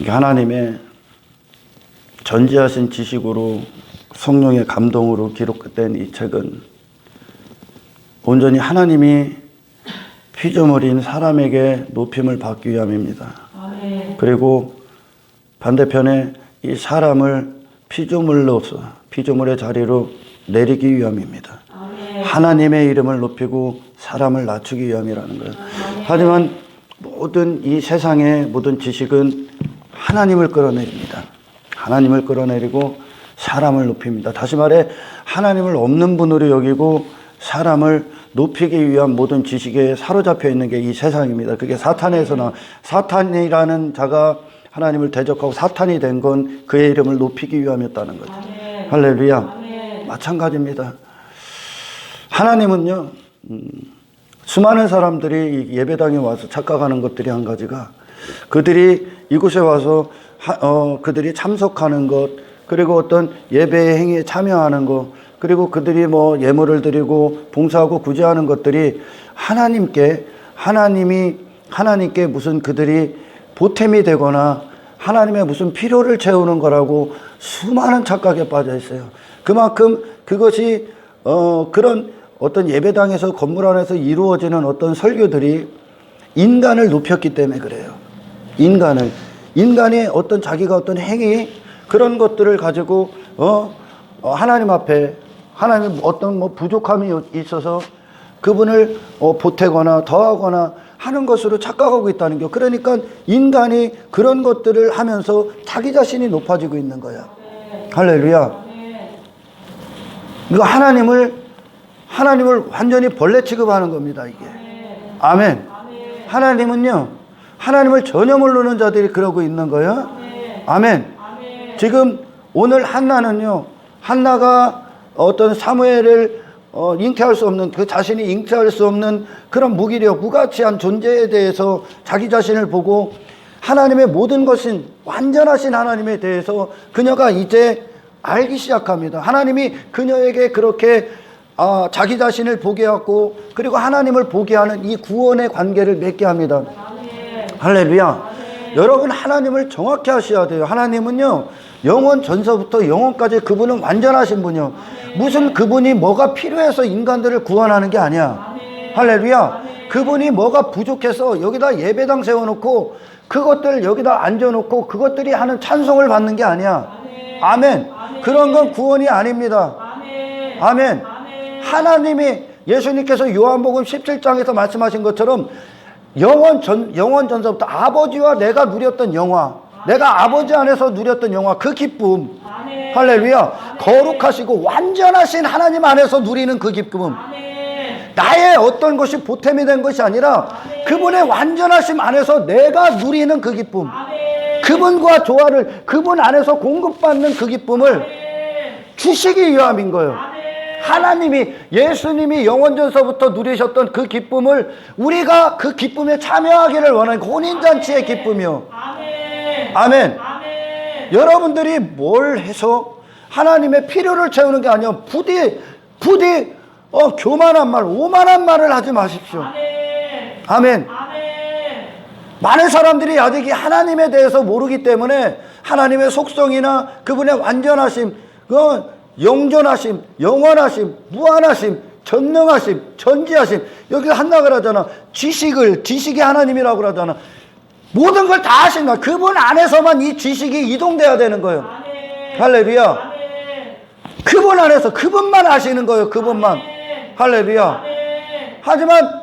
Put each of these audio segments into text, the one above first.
하나님의 전지하신 지식으로 성령의 감동으로 기록된 이 책은 온전히 하나님이 피조물인 사람에게 높임을 받기 위함입니다. 그리고 반대편에 이 사람을 피조물로서 피조물의 자리로 내리기 위함입니다. 하나님의 이름을 높이고 사람을 낮추기 위함이라는 거예요. 하지만 모든 이 세상의 모든 지식은 하나님을 끌어내립니다. 하나님을 끌어내리고 사람을 높입니다. 다시 말해 하나님을 없는 분으로 여기고 사람을 높이기 위한 모든 지식에 사로잡혀 있는 게 이 세상입니다. 그게 사탄에서 나 사탄이라는 자가 하나님을 대적하고 사탄이 된 건 그의 이름을 높이기 위함이었다는 거죠. 할렐루야. 마찬가지입니다. 하나님은요, 수많은 사람들이 예배당에 와서 착각하는 것들이 한 가지가 그들이 이곳에 와서 그들이 참석하는 것, 그리고 어떤 예배의 행위에 참여하는 것, 그리고 그들이 뭐 예물을 드리고 봉사하고 구제하는 것들이 하나님께 무슨 그들이 보탬이 되거나 하나님의 무슨 필요를 채우는 거라고 수많은 착각에 빠져 있어요. 그만큼 그것이 그런 어떤 예배당에서 건물 안에서 이루어지는 어떤 설교들이 인간을 높였기 때문에 그래요. 인간의 어떤 자기가 어떤 행위 그런 것들을 가지고 하나님 앞에 하나님 어떤 뭐 부족함이 있어서 그분을 보태거나 더하거나 하는 것으로 착각하고 있다는 거. 그러니까 인간이 그런 것들을 하면서 자기 자신이 높아지고 있는 거야. 할렐루야. 이거 하나님을 완전히 벌레 취급하는 겁니다, 이게. 아멘. 하나님은요, 하나님을 전혀 모르는 자들이 그러고 있는 거예요. 아멘. 지금 오늘 한나가 어떤 사무엘을 잉태할 수 없는, 그 자신이 잉태할 수 없는 그런 무가치한 존재에 대해서 자기 자신을 보고 하나님의 모든 것인 완전하신 하나님에 대해서 그녀가 이제 알기 시작합니다. 하나님이 그녀에게 그렇게 자기 자신을 보게 하고 그리고 하나님을 보게 하는 이 구원의 관계를 맺게 합니다. 할렐루야. 여러분, 하나님을 정확히 하셔야 돼요. 하나님은요, 영원 전서부터 영원까지 그분은 완전하신 분이요. 무슨 그분이 뭐가 필요해서 인간들을 구원하는 게 아니야. 할렐루야. 그분이 뭐가 부족해서 여기다 예배당 세워놓고 그것들 여기다 앉아놓고 그것들이 하는 찬송을 받는 게 아니야. 아멘. 그런 건 구원이 아닙니다. 아멘. 하나님이 예수님께서 요한복음 17장에서 말씀하신 것처럼 영원 전서부터 아버지와 내가 누렸던 영화, 내가 아버지 안에서 누렸던 영화, 그 기쁨. 할렐루야. 거룩하시고 완전하신 하나님 안에서 누리는 그 기쁨. 나의 어떤 것이 보탬이 된 것이 아니라 그분의 완전하심 안에서 내가 누리는 그 기쁨. 그분과 조화를 그분 안에서 공급받는 그 기쁨을 주시기 위함인 거예요. 하나님이, 예수님이 영원전서부터 누리셨던 그 기쁨을 우리가 그 기쁨에 참여하기를 원하는 혼인잔치의 기쁨이요. 아멘. 여러분들이 뭘 해서 하나님의 필요를 채우는 게 아니라 부디 교만한 말, 오만한 말을 하지 마십시오. 아멘. 많은 사람들이 아직 하나님에 대해서 모르기 때문에 하나님의 속성이나 그분의 완전하심, 영존하심, 영원하심, 무한하심, 전능하심, 전지하심, 여기서 한나가 하잖아. 지식이 하나님이라고 그러잖아. 모든 걸 다 하신다. 그분 안에서만 이 지식이 이동돼야 되는 거예요. 할렐루야. 그분 안에서 그분만 아시는 거예요. 그분만. 할렐루야. 하지만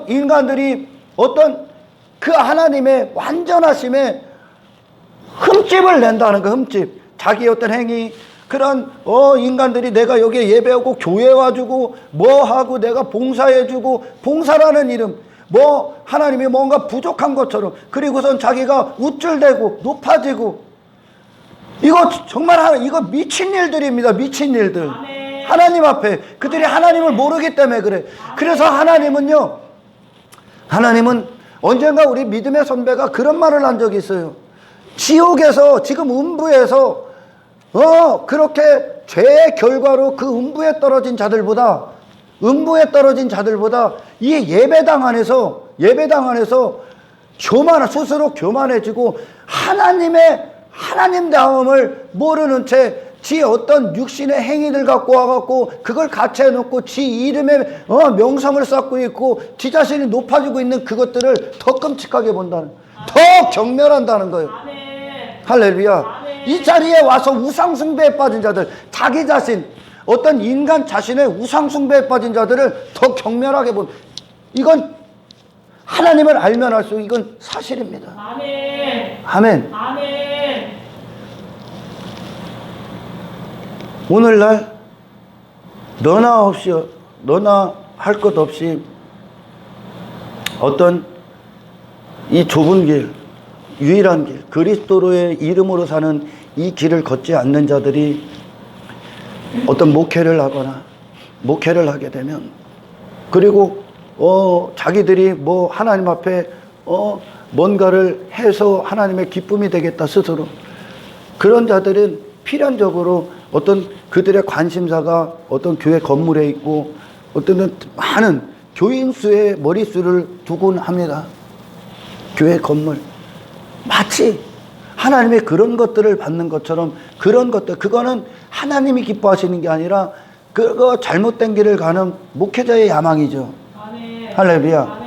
인간들이 어떤 그 하나님의 완전하심에 흠집을 낸다는 거. 흠집. 자기 어떤 행위, 그런 인간들이 내가 여기에 예배하고 교회 와주고 뭐하고 내가 봉사해주고, 봉사라는 이름, 뭐 하나님이 뭔가 부족한 것처럼, 그리고선 자기가 우쭐대고 높아지고, 이거 정말 이거 미친 일들입니다. 미친 일들. 하나님 앞에 그들이 하나님을 모르기 때문에 그래. 그래서 하나님은 언젠가 우리 믿음의 선배가 그런 말을 한 적이 있어요. 지옥에서, 지금 음부에서 그렇게 죄의 결과로 그 음부에 떨어진 자들보다 이 예배당 안에서 스스로 교만해지고 하나님 다움을 모르는 채 지 어떤 육신의 행위들 갖고 와갖고 그걸 같이 해놓고 지 이름에 명성을 쌓고 있고 지 자신이 높아지고 있는 그것들을 더 끔찍하게 본다는, 더 경멸한다는 거예요. 할렐루야. 이 자리에 와서 우상숭배에 빠진 자들, 자기 자신, 어떤 인간 자신의 우상숭배에 빠진 자들을 더 경멸하게 본, 이건 하나님을 알면 알수록 이건 사실입니다. 아멘. 오늘날 너나 할 것 없이 어떤 이 좁은 길, 유일한 길, 그리스도로의 이름으로 사는 이 길을 걷지 않는 자들이 어떤 목회를 하거나 목회를 하게 되면, 그리고 자기들이 뭐 하나님 앞에 뭔가를 해서 하나님의 기쁨이 되겠다 스스로, 그런 자들은 필연적으로 어떤 그들의 관심사가 어떤 교회 건물에 있고 어떤 많은 교인 수의 머릿수를 두곤 합니다. 교회 건물. 마치 하나님의 그런 것들을 받는 것처럼, 그런 것들, 그거는 하나님이 기뻐하시는 게 아니라 그거 잘못된 길을 가는 목회자의 야망이죠. 할렐루야.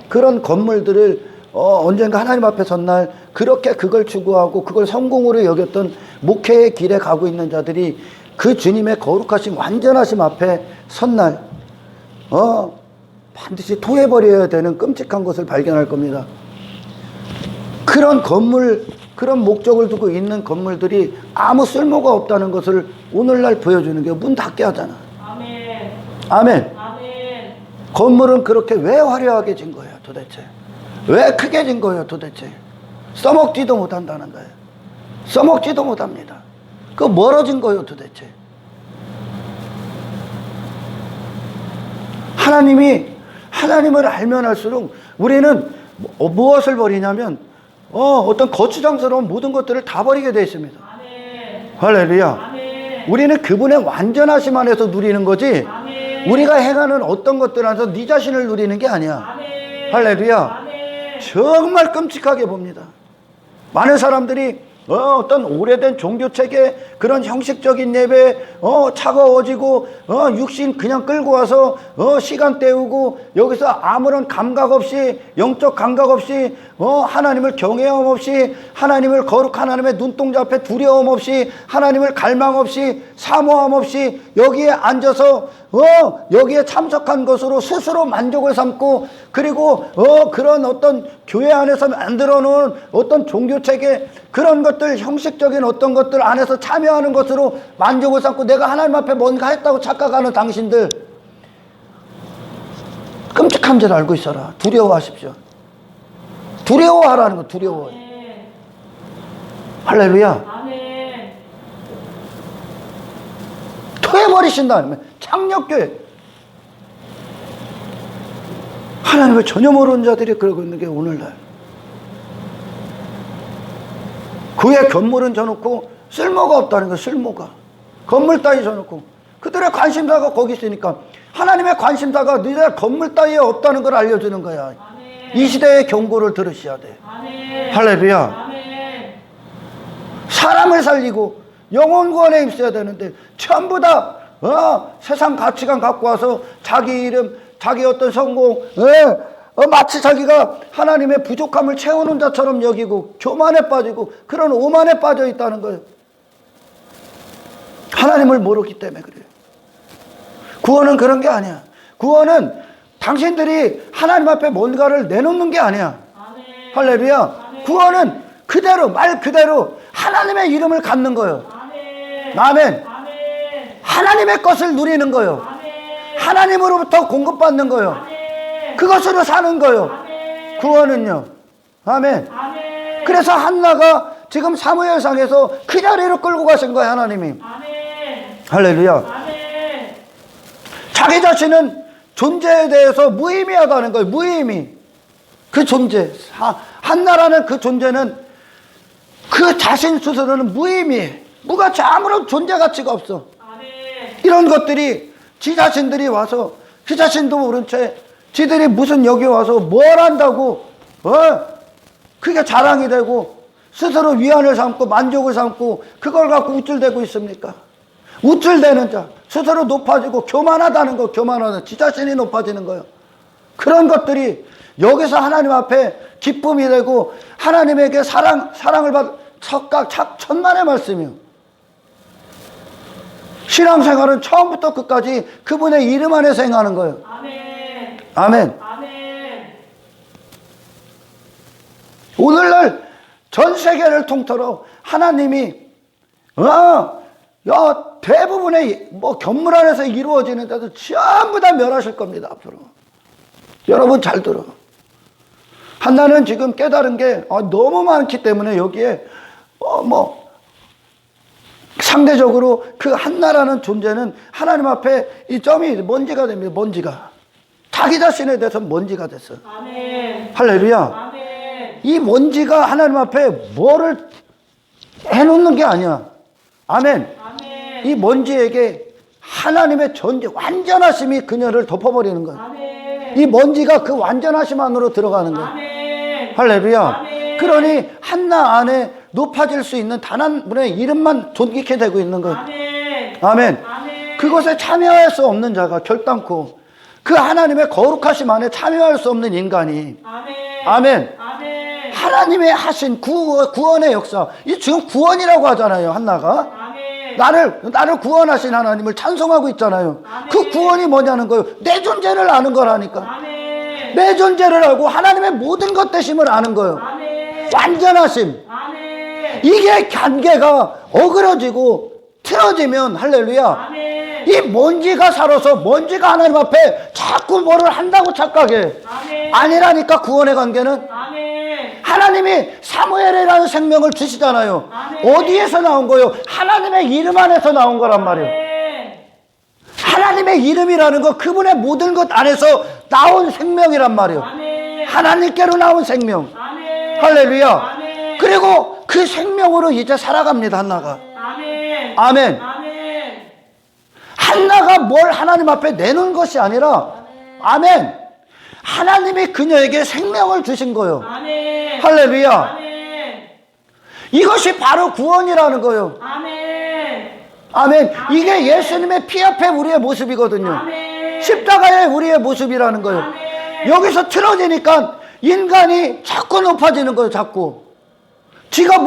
그런 건물들을 언젠가 하나님 앞에 선 날 그렇게 그걸 추구하고 그걸 성공으로 여겼던 목회의 길에 가고 있는 자들이 그 주님의 거룩하심, 완전하심 앞에 선 날 반드시 토해버려야 되는 끔찍한 것을 발견할 겁니다. 그런 건물, 그런 목적을 두고 있는 건물들이 아무 쓸모가 없다는 것을 오늘날 보여주는 게, 문 닫게 하잖아. 아멘. 건물은 그렇게 왜 화려하게 진 거예요 도대체? 왜 크게 진 거예요 도대체? 써먹지도 못한다는 거예요. 써먹지도 못합니다. 그거 멀어진 거예요 도대체? 하나님을 알면 알수록 우리는 무엇을 버리냐면 어떤 거추장스러운 모든 것들을 다 버리게 되어 있습니다. 할렐루야. 우리는 그분의 완전하심 안에서 누리는 거지, 우리가 행하는 어떤 것들 안에서 네 자신을 누리는 게 아니야. 할렐루야. 정말 끔찍하게 봅니다. 많은 사람들이 어떤 오래된 종교체계, 그런 형식적인 예배, 차가워지고 육신 그냥 끌고 와서 시간 때우고 여기서 아무런 감각 없이, 영적 감각 없이, 하나님을 경외함 없이, 하나님을 거룩한 하나님의 눈동자 앞에 두려움 없이, 하나님을 갈망 없이, 사모함 없이 여기에 앉아서 여기에 참석한 것으로 스스로 만족을 삼고, 그리고 그런 어떤 교회 안에서 만들어 놓은 어떤 종교체계, 그런 것들, 형식적인 어떤 것들 안에서 참여하는 것으로 만족을 삼고 내가 하나님 앞에 뭔가 했다고 착각하는 당신들, 끔찍한 줄 알고 있어라. 두려워하십시오. 두려워하라는 거, 두려워. 할렐루야. 토해버리신다. 창력교회. 하나님을 전혀 모르는 자들이 그러고 있는 게 오늘날. 그의 건물은 져놓고 쓸모가 없다는 거예요. 쓸모가. 건물 따위 져놓고 그들의 관심사가 거기 있으니까 하나님의 관심사가 너희들 건물 따위에 없다는 걸 알려주는 거야. 이 시대의 경고를 들으셔야 돼. 할렐루야. 사람을 살리고 영혼 구원에 입어야 되는데 전부 다 세상 가치관 갖고 와서 자기 이름, 자기 어떤 성공, 마치 자기가 하나님의 부족함을 채우는 자처럼 여기고 교만에 빠지고 그런 오만에 빠져 있다는 거예요. 하나님을 모르기 때문에 그래요. 구원은 그런 게 아니야. 구원은 당신들이 하나님 앞에 뭔가를 내놓는 게 아니야. 할렐루야. 구원은 그대로, 말 그대로 하나님의 이름을 갖는 거예요. 아멘. 하나님의 것을 누리는 거예요. 하나님으로부터 공급받는 거예요. 그것으로 사는 거예요. 구원은요. 아멘. 그래서 한나가 지금 사무엘상에서 그 자리로 끌고 가신 거예요. 하나님이. 할렐루야. 자기 자신은 존재에 대해서 무의미하다는 거예요. 무의미. 그 존재, 한나라는 그 존재는 그 자신 스스로는 무의미해. 무가치, 아무런 존재 가치가 없어. 이런 것들이 지 자신들이 와서 그 자신도 모른 채 지들이 무슨 여기 와서 뭘 한다고 그게 자랑이 되고 스스로 위안을 삼고 만족을 삼고 그걸 갖고 우쭐대고 있습니까? 우쭐대는 자, 스스로 높아지고 교만하다는 거, 교만하다. 지 자신이 높아지는 거예요. 그런 것들이 여기서 하나님 앞에 기쁨이 되고 하나님에게 사랑을 받 천만의 말씀이요. 신앙생활은 처음부터 끝까지 그분의 이름 안에서 행하는 거예요. 아멘. 아멘. 아멘. 오늘날 전 세계를 통틀어 하나님이 대부분의 견물 안에서 이루어지는 데도 전부 다 멸하실 겁니다. 앞으로. 여러분 잘 들어. 한나는 지금 깨달은 게 너무 많기 때문에 여기에 상대적으로 그 한나라는 존재는 하나님 앞에 이 점이 먼지가 됩니다. 먼지가. 자기 자신에 대해서 먼지가 됐어. 아멘. 할렐루야. 아멘. 이 먼지가 하나님 앞에 뭐를 해놓는 게 아니야. 아멘. 아멘. 이 먼지에게 하나님의 전제, 완전하심이 그녀를 덮어버리는 거야. 아멘. 이 먼지가 그 완전하심 안으로 들어가는 거야. 아멘. 할렐루야. 아멘. 그러니 한나 안에 높아질 수 있는 단 한 분의 이름만 존귀케 되고 있는 거야. 아멘. 아멘. 아멘. 그것에 참여할 수 없는 자가 결단코 그 하나님의 거룩하심 안에 참여할 수 없는 인간이 아멘. 아멘. 아멘. 하나님의 하신 구원의 역사. 이 지금 구원이라고 하잖아요. 한나가. 아멘. 나를 구원하신 하나님을 찬송하고 있잖아요. 아멘. 그 구원이 뭐냐는 거예요. 내 존재를 아는 거라니까. 아멘. 내 존재를 알고 하나님의 모든 것 되심을 아는 거예요. 아멘. 완전하심. 아멘. 이게 관계가 어그러지고 틀어지면 할렐루야. 아멘. 이 먼지가 살아서 먼지가 하나님 앞에 자꾸 뭐를 한다고 착각해. 아멘. 아니라니까 구원의 관계는. 아멘. 하나님이 사무엘이라는 생명을 주시잖아요. 아멘. 어디에서 나온 거예요? 하나님의 이름 안에서 나온 거란 말이에요. 아멘. 하나님의 이름이라는 거 그분의 모든 것 안에서 나온 생명이란 말이에요. 아멘. 하나님께로 나온 생명. 아멘. 할렐루야. 아멘. 그리고 그 생명으로 이제 살아갑니다. 한나가. 아멘. 아멘. 아멘. 한나가 뭘 하나님 앞에 내놓은 것이 아니라 아멘. 하나님이 그녀에게 생명을 주신 거예요. 아멘. 할렐루야. 아멘. 이것이 바로 구원이라는 거예요. 아멘. 아멘. 이게 예수님의 피 앞에 우리의 모습이거든요. 아멘. 십자가의 우리의 모습이라는 거예요. 아멘. 여기서 틀어지니까 인간이 자꾸 높아지는 거예요. 자꾸. 지가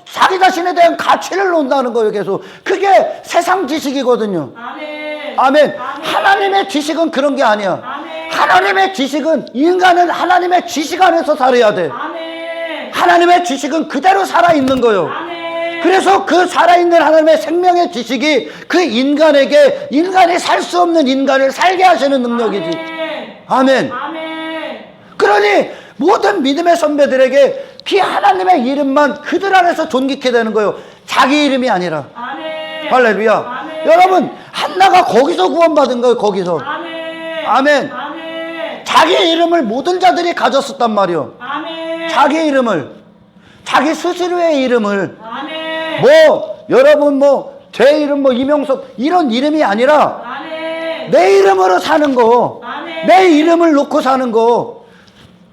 자기 자신에 대한 가치를 놓는다는 거예요. 계속. 그게 세상 지식이거든요. 아멘. 아멘. 하나님의 지식은 그런 게 아니야. 아멘. 하나님의 지식은 인간은 하나님의 지식 안에서 살아야 돼. 아멘. 하나님의 지식은 그대로 살아있는 거예요. 아멘. 그래서 그 살아있는 하나님의 생명의 지식이 그 인간에게 인간이 살 수 없는 인간을 살게 하시는 능력이지. 아멘. 아멘. 그러니 모든 믿음의 선배들에게 그 하나님의 이름만 그들 안에서 존귀케 되는 거예요. 자기 이름이 아니라. 아멘. 할렐루야. 아멘. 여러분 한나가 거기서 구원받은 거예요. 거기서. 아멘. 아멘. 아멘. 자기 이름을 모든 자들이 가졌었단 말이요. 아멘. 자기 이름을, 자기 스스로의 이름을, 아멘. 여러분 제 이름 이명섭 이런 이름이 아니라 아멘. 내 이름으로 사는 거, 아멘. 내 이름을 놓고 사는 거.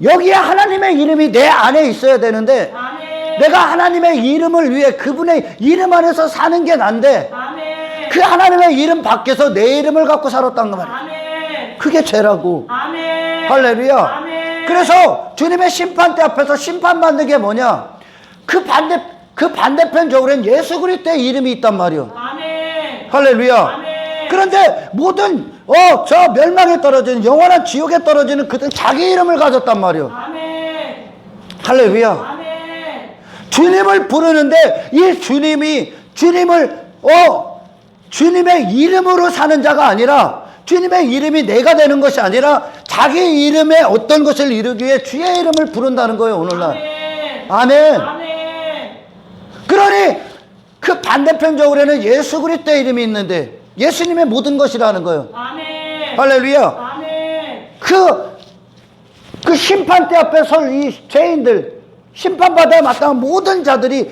여기에 하나님의 이름이 내 안에 있어야 되는데 아멘. 내가 하나님의 이름을 위해 그분의 이름 안에서 사는 게 난데 아멘. 그 하나님의 이름 밖에서 내 이름을 갖고 살았단 말이야. 아멘. 그게 죄라고. 아멘. 할렐루야. 아멘. 그래서 주님의 심판대 앞에서 심판받는 게 뭐냐? 그 반대편적으로는 예수 그리스도의 이름이 있단 말이요. 아멘. 할렐루야. 아멘. 그런데 모든 저 멸망에 떨어지는 영원한 지옥에 떨어지는 그들 자기 이름을 가졌단 말이요. 아멘. 할렐루야. 아멘. 주님을 부르는데 이 주님의 이름으로 사는 자가 아니라 주님의 이름이 내가 되는 것이 아니라 자기 이름의 어떤 것을 이루기 위해 주의 이름을 부른다는 거예요. 오늘날. 아멘. 아멘. 그러니 그 반대편적으로는 예수 그리스도의 이름이 있는데 예수님의 모든 것이라는 거예요. 아멘. 할렐루야. 아멘. 그 심판대 앞에 설 이 죄인들, 심판받아야 마땅한 모든 자들이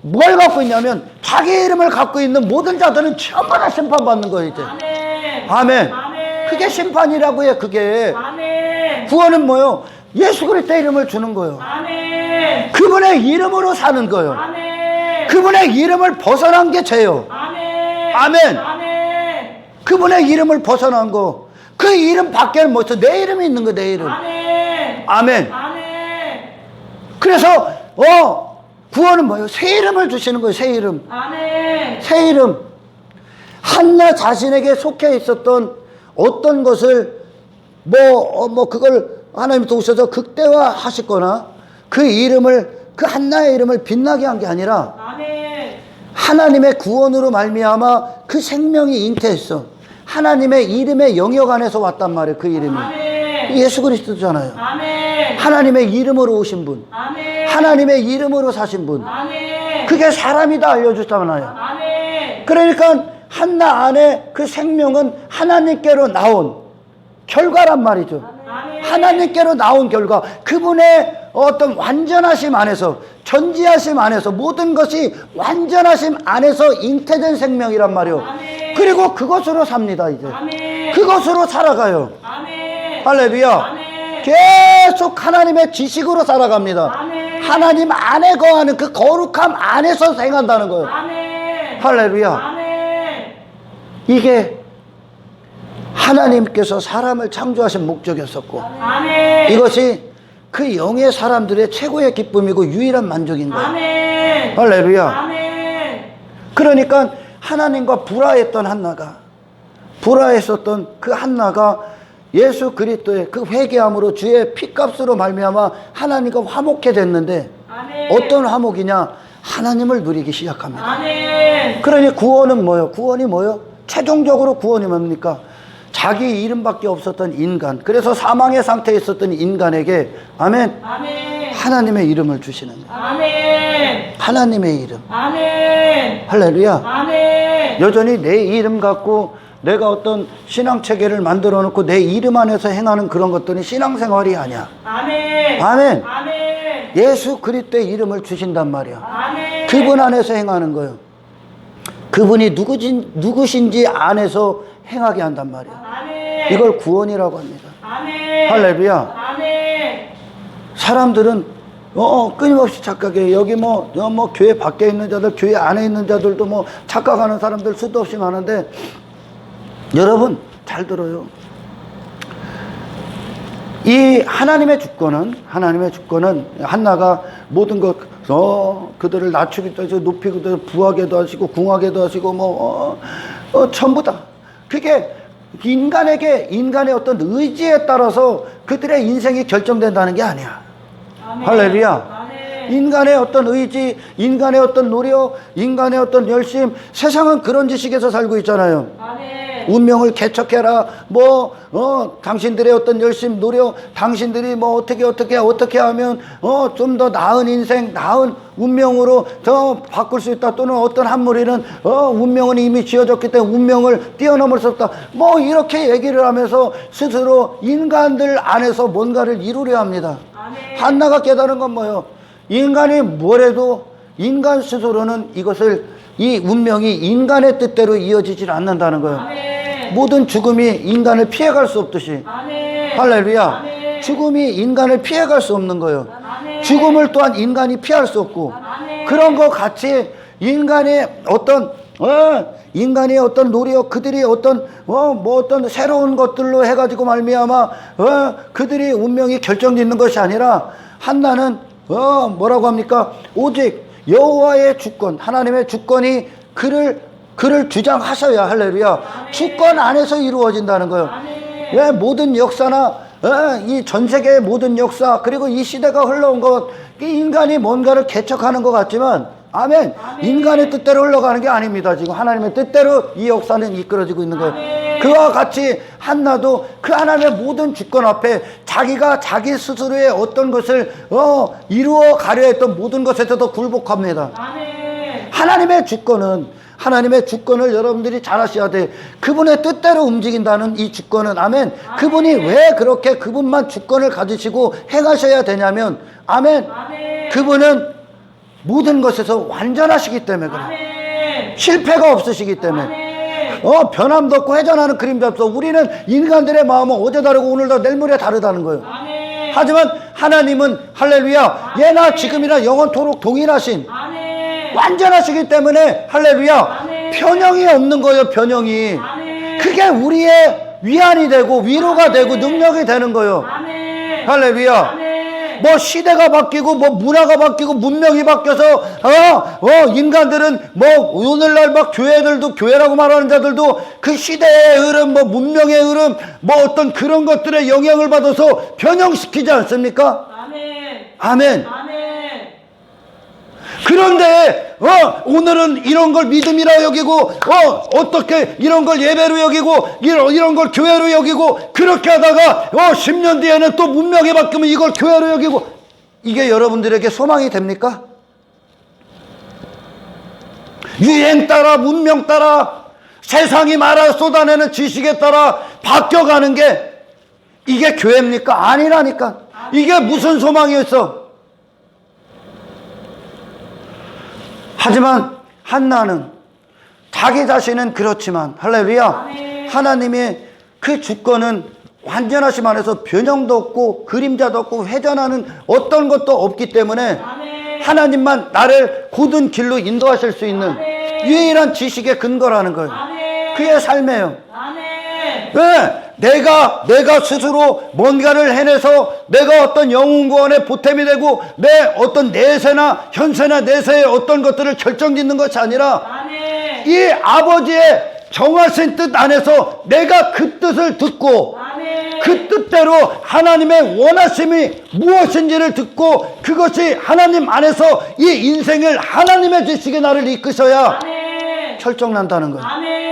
뭘 갖고 있냐면 자기 이름을 갖고 있는 모든 자들은 전부 다 심판받는 거예요. 이제. 아멘. 아멘. 아멘. 그게 심판이라고 해. 그게 아멘. 구원은 뭐요? 예수 그리스도의 이름을 주는 거예요. 아멘. 아멘. 그분의 이름으로 사는 거예요. 아멘. 그분의 이름을 벗어난 게 죄요. 아멘. 아멘. 아멘. 그분의 이름을 벗어난 거. 그 이름 밖에는 뭐 있어? 내 이름이 있는 거, 내 이름. 아멘. 아멘. 아멘. 그래서 구원은 뭐예요? 새 이름을 주시는 거예요. 새 이름. 아멘. 새 이름. 한나 자신에게 속해 있었던 어떤 것을 그걸 하나님 도우셔서 극대화하셨거나 그 이름을, 그 한나의 이름을 빛나게 한 게 아니라 아멘. 하나님의 구원으로 말미암아 그 생명이 잉태했어. 하나님의 이름의 영역 안에서 왔단 말이에요. 그 이름이 아멘. 예수 그리스도잖아요. 아멘. 하나님의 이름으로 오신 분, 아멘. 하나님의 이름으로 사신 분. 아멘. 그게 사람이다 알려주잖아요. 아멘. 그러니까 한나 안에 그 생명은 하나님께로 나온 결과란 말이죠. 아멘. 하나님께로 나온 결과, 그분의 어떤 완전하심 안에서, 전지하심 안에서, 모든 것이 완전하심 안에서 잉태된 생명이란 말이요. 아멘. 그리고 그것으로 삽니다. 이제 아멘. 그것으로 살아가요. 아멘. 할렐루야. 아멘. 계속 하나님의 지식으로 살아갑니다. 아멘. 하나님 안에 거하는 그 거룩함 안에서 행한다는 거예요. 아멘. 할렐루야. 아멘. 이게 하나님께서 사람을 창조하신 목적이었었고, 아멘. 이것이 그 영의 사람들의 최고의 기쁨이고 유일한 만족인 거예요. 아멘. 할렐루야. 아멘. 그러니까 하나님과 불화했던 한나가, 불화했었던 그 한나가 예수 그리스도의 그 회개함으로 주의 피값으로 말미암아 하나님과 화목해 됐는데, 아멘. 어떤 화목이냐? 하나님을 누리기 시작합니다. 아멘. 그러니 구원은 뭐예요? 구원이 뭐예요? 최종적으로 구원이 뭡니까? 자기 이름밖에 없었던 인간, 그래서 사망의 상태에 있었던 인간에게 아멘, 아멘. 하나님의 이름을 주시는 거예요. 아멘. 하나님의 이름. 아멘. 할렐루야. 아멘. 여전히 내 이름 갖고 내가 어떤 신앙 체계를 만들어 놓고 내 이름 안에서 행하는 그런 것들은 신앙생활이 아니야. 아멘. 아멘. 아멘. 예수 그리스도의 이름을 주신단 말이야. 아멘. 그분 안에서 행하는 거예요. 그분이 누구신지 안에서 행하게 한단 말이야. 아멘. 이걸 구원이라고 합니다. 아멘. 할렐루야. 아멘. 사람들은 끊임없이 착각해. 여기 교회 밖에 있는 자들, 교회 안에 있는 자들도 착각하는 사람들 수도 없이 많은데, 여러분 잘 들어요. 이 하나님의 주권은 한나가 모든 것 그들을 낮추기도 하시고 높이기도 하시고 부하게도 하시고 궁하게도 하시고 전부 다 그게 인간의 어떤 의지에 따라서 그들의 인생이 결정된다는 게 아니야. 아멘. 할렐루야. 아멘. 인간의 어떤 의지, 인간의 어떤 노력, 인간의 어떤 열심, 세상은 그런 지식에서 살고 있잖아요. 아멘. 운명을 개척해라. 당신들의 어떤 열심, 노력, 당신들이 어떻게 하면 좀 더 나은 인생, 나은 운명으로 더 바꿀 수 있다. 또는 어떤 한 무리는 운명은 이미 지어졌기 때문에 운명을 뛰어넘을 수 없다. 이렇게 얘기를 하면서 스스로 인간들 안에서 뭔가를 이루려 합니다. 아멘. 한나가 깨달은 건 뭐예요? 인간이 뭐래도 인간 스스로는 이 운명이 인간의 뜻대로 이어지질 않는다는 거예요. 아멘. 모든 죽음이 인간을 피해갈 수 없듯이. 아멘. 할렐루야. 아멘. 죽음이 인간을 피해갈 수 없는 거예요. 아멘. 죽음을 또한 인간이 피할 수 없고. 아멘. 그런 것 같이 인간의 어떤 노력, 그들이 어떤 새로운 것들로 해가지고 말미암아 그들이 운명이 결정짓는 것이 아니라, 한나는 뭐라고 합니까? 오직 여호와의 주권, 하나님의 주권이 그를 주장하셔야, 할렐루야. 아멘. 주권 안에서 이루어진다는 거예요. 아멘. 왜 모든 역사나 이 전 세계의 모든 역사, 그리고 이 시대가 흘러온 것, 이 인간이 뭔가를 개척하는 것 같지만, 아멘. 아멘. 인간의 뜻대로 흘러가는 게 아닙니다. 지금 하나님의 뜻대로 이 역사는 이끌어지고 있는 거예요. 아멘. 그와 같이 한나도 그 하나님의 모든 주권 앞에 자기가 자기 스스로의 어떤 것을 이루어 가려 했던 모든 것에서도 굴복합니다. 아멘. 하나님의 주권을 여러분들이 잘 아셔야 돼. 그분의 뜻대로 움직인다는 이 주권은, 아멘. 그분이 왜 그렇게 그분만 주권을 가지시고 행하셔야 되냐면, 아멘. 아멘. 그분은 모든 것에서 완전하시기 때문에 그래요. 아멘. 실패가 없으시기 때문에. 아멘. 변함도 없고 회전하는 그림도 없어. 우리는 인간들의 마음은 어제 다르고 오늘 다르고 내일 모레 다르다는 거예요. 아멘. 하지만 하나님은 할렐루야 예나 지금이나 영원토록 동일하신 아멘. 완전하시기 때문에 할렐루야 아멘. 변형이 없는 거예요. 변형이. 아멘. 그게 우리의 위안이 되고 위로가 되고 능력이 되는 거예요. 아멘. 할렐루야. 아멘. 뭐 시대가 바뀌고 뭐 문화가 바뀌고 문명이 바뀌어서 인간들은 뭐 오늘날 막 교회들도 교회라고 말하는 자들도 그 시대의 흐름 뭐 문명의 흐름 뭐 어떤 그런 것들에 영향을 받아서 변형시키지 않습니까? 아멘. 아멘. 아멘. 그런데 오늘은 이런 걸 믿음이라 여기고 어떻게 이런 걸 예배로 여기고 이런 걸 교회로 여기고 그렇게 하다가 10년 뒤에는 또 문명이 바뀌면 이걸 교회로 여기고 이게 여러분들에게 소망이 됩니까? 유행 따라 문명 따라 세상이 말아 쏟아내는 지식에 따라 바뀌어가는 게 이게 교회입니까? 아니라니까. 이게 무슨 소망이었어? 하지만 한나는 자기 자신은 그렇지만 할렐루야 아멘. 하나님의 그 주권은 완전하심 안에서 변형도 없고 그림자도 없고 회전하는 어떤 것도 없기 때문에 아멘. 하나님만 나를 곧은 길로 인도하실 수 있는 아멘. 유일한 지식의 근거라는 거예요. 아멘. 그의 삶이에요. 아멘. 왜? 내가 스스로 뭔가를 해내서 내가 어떤 영웅구원의 보탬이 되고 내 어떤 내세나 현세나 내세의 어떤 것들을 결정짓는 것이 아니라 아멘. 이 아버지의 정하신 뜻 안에서 내가 그 뜻을 듣고 아멘. 그 뜻대로 하나님의 원하심이 무엇인지를 듣고 그것이 하나님 안에서 이 인생을 하나님의 지식에 나를 이끄셔야 아멘. 결정난다는 거예요. 아멘.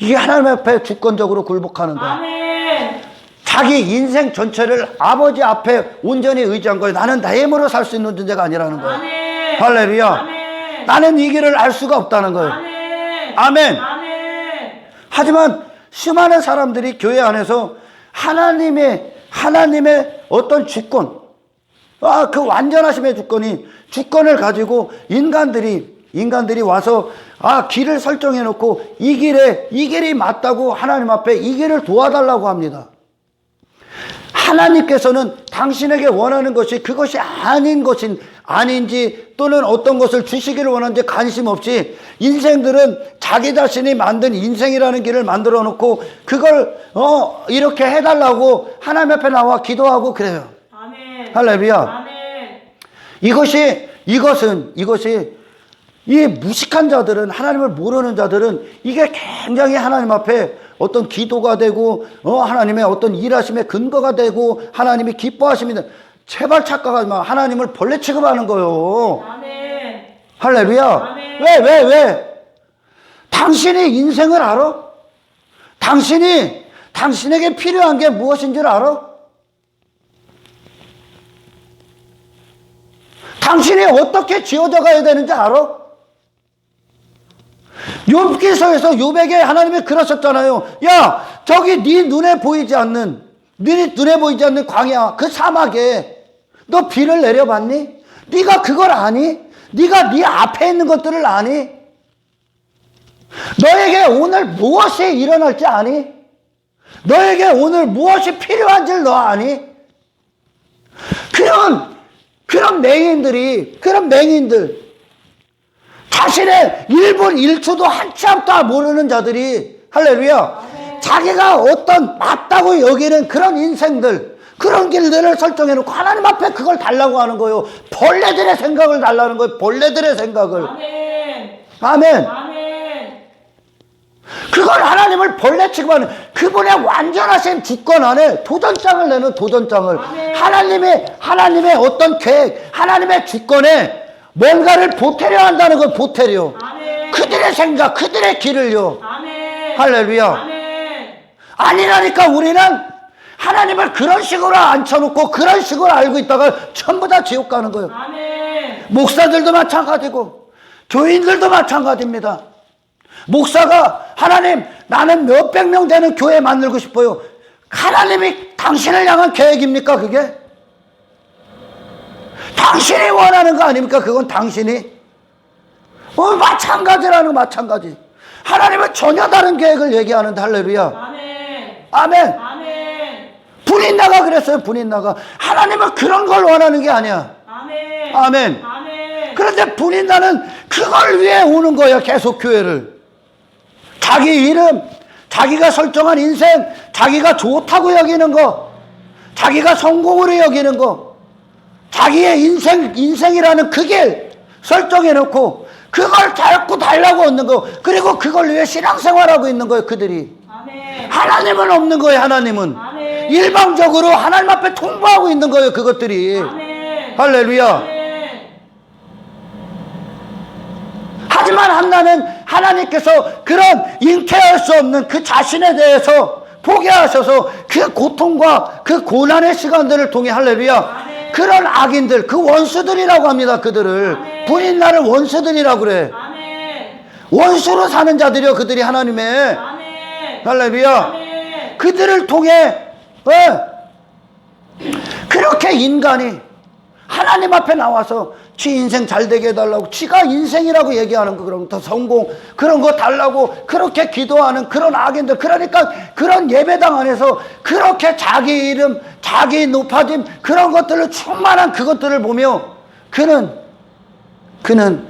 이게 하나님 앞에 주권적으로 굴복하는 거예요. 아멘. 자기 인생 전체를 아버지 앞에 온전히 의지한 거예요. 나는 내 힘으로 살 수 있는 존재가 아니라는 거예요. 아멘. 할렐루야. 아멘. 나는 이 길을 알 수가 없다는 거예요. 아멘. 아멘. 아멘. 하지만 수많은 사람들이 교회 안에서 하나님의 어떤 주권, 그 완전하심의 주권을 가지고 인간들이 와서 길을 설정해 놓고 이 길이 맞다고 하나님 앞에 이 길을 도와달라고 합니다. 하나님께서는 당신에게 원하는 것이 그것이 아닌지 또는 어떤 것을 주시기를 원하는지 관심 없이 인생들은 자기 자신이 만든 인생이라는 길을 만들어 놓고 그걸 이렇게 해달라고 하나님 앞에 나와 기도하고 그래요. 아멘. 할렐루야. 아멘. 이것이 이 무식한 자들은 하나님을 모르는 자들은 이게 굉장히 하나님 앞에 어떤 기도가 되고 하나님의 어떤 일하심의 근거가 되고 하나님이 기뻐하십니다. 제발 착각하지 마. 하나님을 벌레 취급하는 거요. 아멘. 할렐루야. 아멘. 왜? 당신이 인생을 알아? 당신에게 필요한 게 무엇인지를 알아? 당신이 어떻게 지어져 가야 되는지 알아? 욥기서에서 욥에게 하나님이 그러셨잖아요. 야, 저기 네 눈에 보이지 않는 광야, 그 사막에 너 비를 내려봤니? 네가 그걸 아니? 네가 네 앞에 있는 것들을 아니? 너에게 오늘 무엇이 일어날지 아니? 너에게 오늘 무엇이 필요한지를 너 아니? 그런 맹인들 자신의 1분 1초도 한참 다 모르는 자들이 할렐루야 자기가 어떤 맞다고 여기는 그런 인생들 그런 길들을 설정해놓고 하나님 앞에 그걸 달라고 하는 거예요. 벌레들의 생각을 달라는 거예요. 벌레들의 생각을. 아멘. 아멘. 아멘. 그걸 하나님을 벌레 취급하는 그분의 완전하신 주권 안에 도전장을 내는 도전장을 아멘. 하나님의 어떤 계획 하나님의 주권에 뭔가를 보태려 한다는 걸 보태려. 아멘. 그들의 생각 그들의 길을요. 아멘. 할렐루야. 아멘. 아니라니까 우리는 하나님을 그런 식으로 앉혀놓고 그런 식으로 알고 있다가 전부 다 지옥 가는 거예요. 아멘. 목사들도 마찬가지고 교인들도 마찬가지입니다. 목사가 하나님 나는 몇백 명 되는 교회 만들고 싶어요. 하나님이 당신을 향한 계획입니까 그게? 당신이 원하는 거 아닙니까? 그건 당신이 마찬가지라는 마찬가지. 하나님은 전혀 다른 계획을 얘기하는데 할렐루야. 아멘. 아멘. 아멘. 분인나가 그랬어요. 분인나가. 하나님은 그런 걸 원하는 게 아니야. 아멘. 아멘. 아멘. 그런데 분인나는 그걸 위해 오는 거야. 계속 교회를. 자기 이름, 자기가 설정한 인생, 자기가 좋다고 여기는 거, 자기가 성공으로 여기는 거, 자기의 인생이라는 그 길 설정해 놓고 그걸 자꾸 달라고 얻는 거, 그리고 그걸 위해 신앙생활하고 있는 거예요. 그들이. 아멘. 하나님은 없는 거예요. 하나님은. 아멘. 일방적으로 하나님 앞에 통보하고 있는 거예요. 그것들이. 아멘. 할렐루야. 아멘. 하지만 한나는 하나님께서 그런 잉태할 수 없는 그 자신에 대해서 포기하셔서 그 고통과 그 고난의 시간들을 통해 할렐루야. 아멘. 그런 악인들, 그 원수들이라고 합니다. 그들을. 아멘. 분인나를 원수들이라고 그래. 아멘. 원수로 사는 자들이요. 그들이 하나님의. 아멘. 할렐루야. 아멘. 그들을 통해 그렇게 인간이 하나님 앞에 나와서 지 인생 잘 되게 해달라고, 지가 인생이라고 얘기하는 거, 그런 거, 성공, 그런 거 달라고 그렇게 기도하는 그런 악인들, 그러니까 그런 예배당 안에서 그렇게 자기 이름, 자기 높아짐, 그런 것들을 충만한 그것들을 보며 그는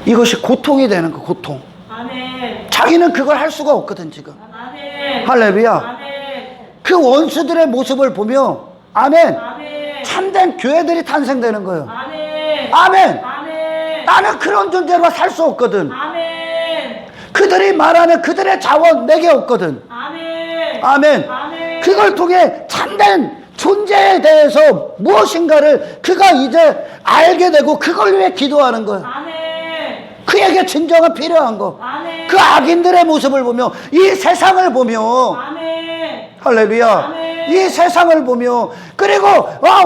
이것이 고통이 되는 거, 고통. 아멘. 자기는 그걸 할 수가 없거든, 지금. 아멘. 할렐루야. 아멘. 그 원수들의 모습을 보며, 아멘. 아멘. 참된 교회들이 탄생되는 거예요. 아멘. 아멘. 아멘. 나는 그런 존재로 살 수 없거든. 아멘. 그들이 말하는 그들의 자원 내게 없거든. 아멘. 아멘. 아멘. 그걸 통해 참된 존재에 대해서 무엇인가를 그가 이제 알게 되고 그걸 위해 기도하는 거예요. 아멘. 그에게 진정한 필요한 거. 아멘. 그 악인들의 모습을 보며, 이 세상을 보며, 아멘. 할렐루야. 아멘. 이 세상을 보며, 그리고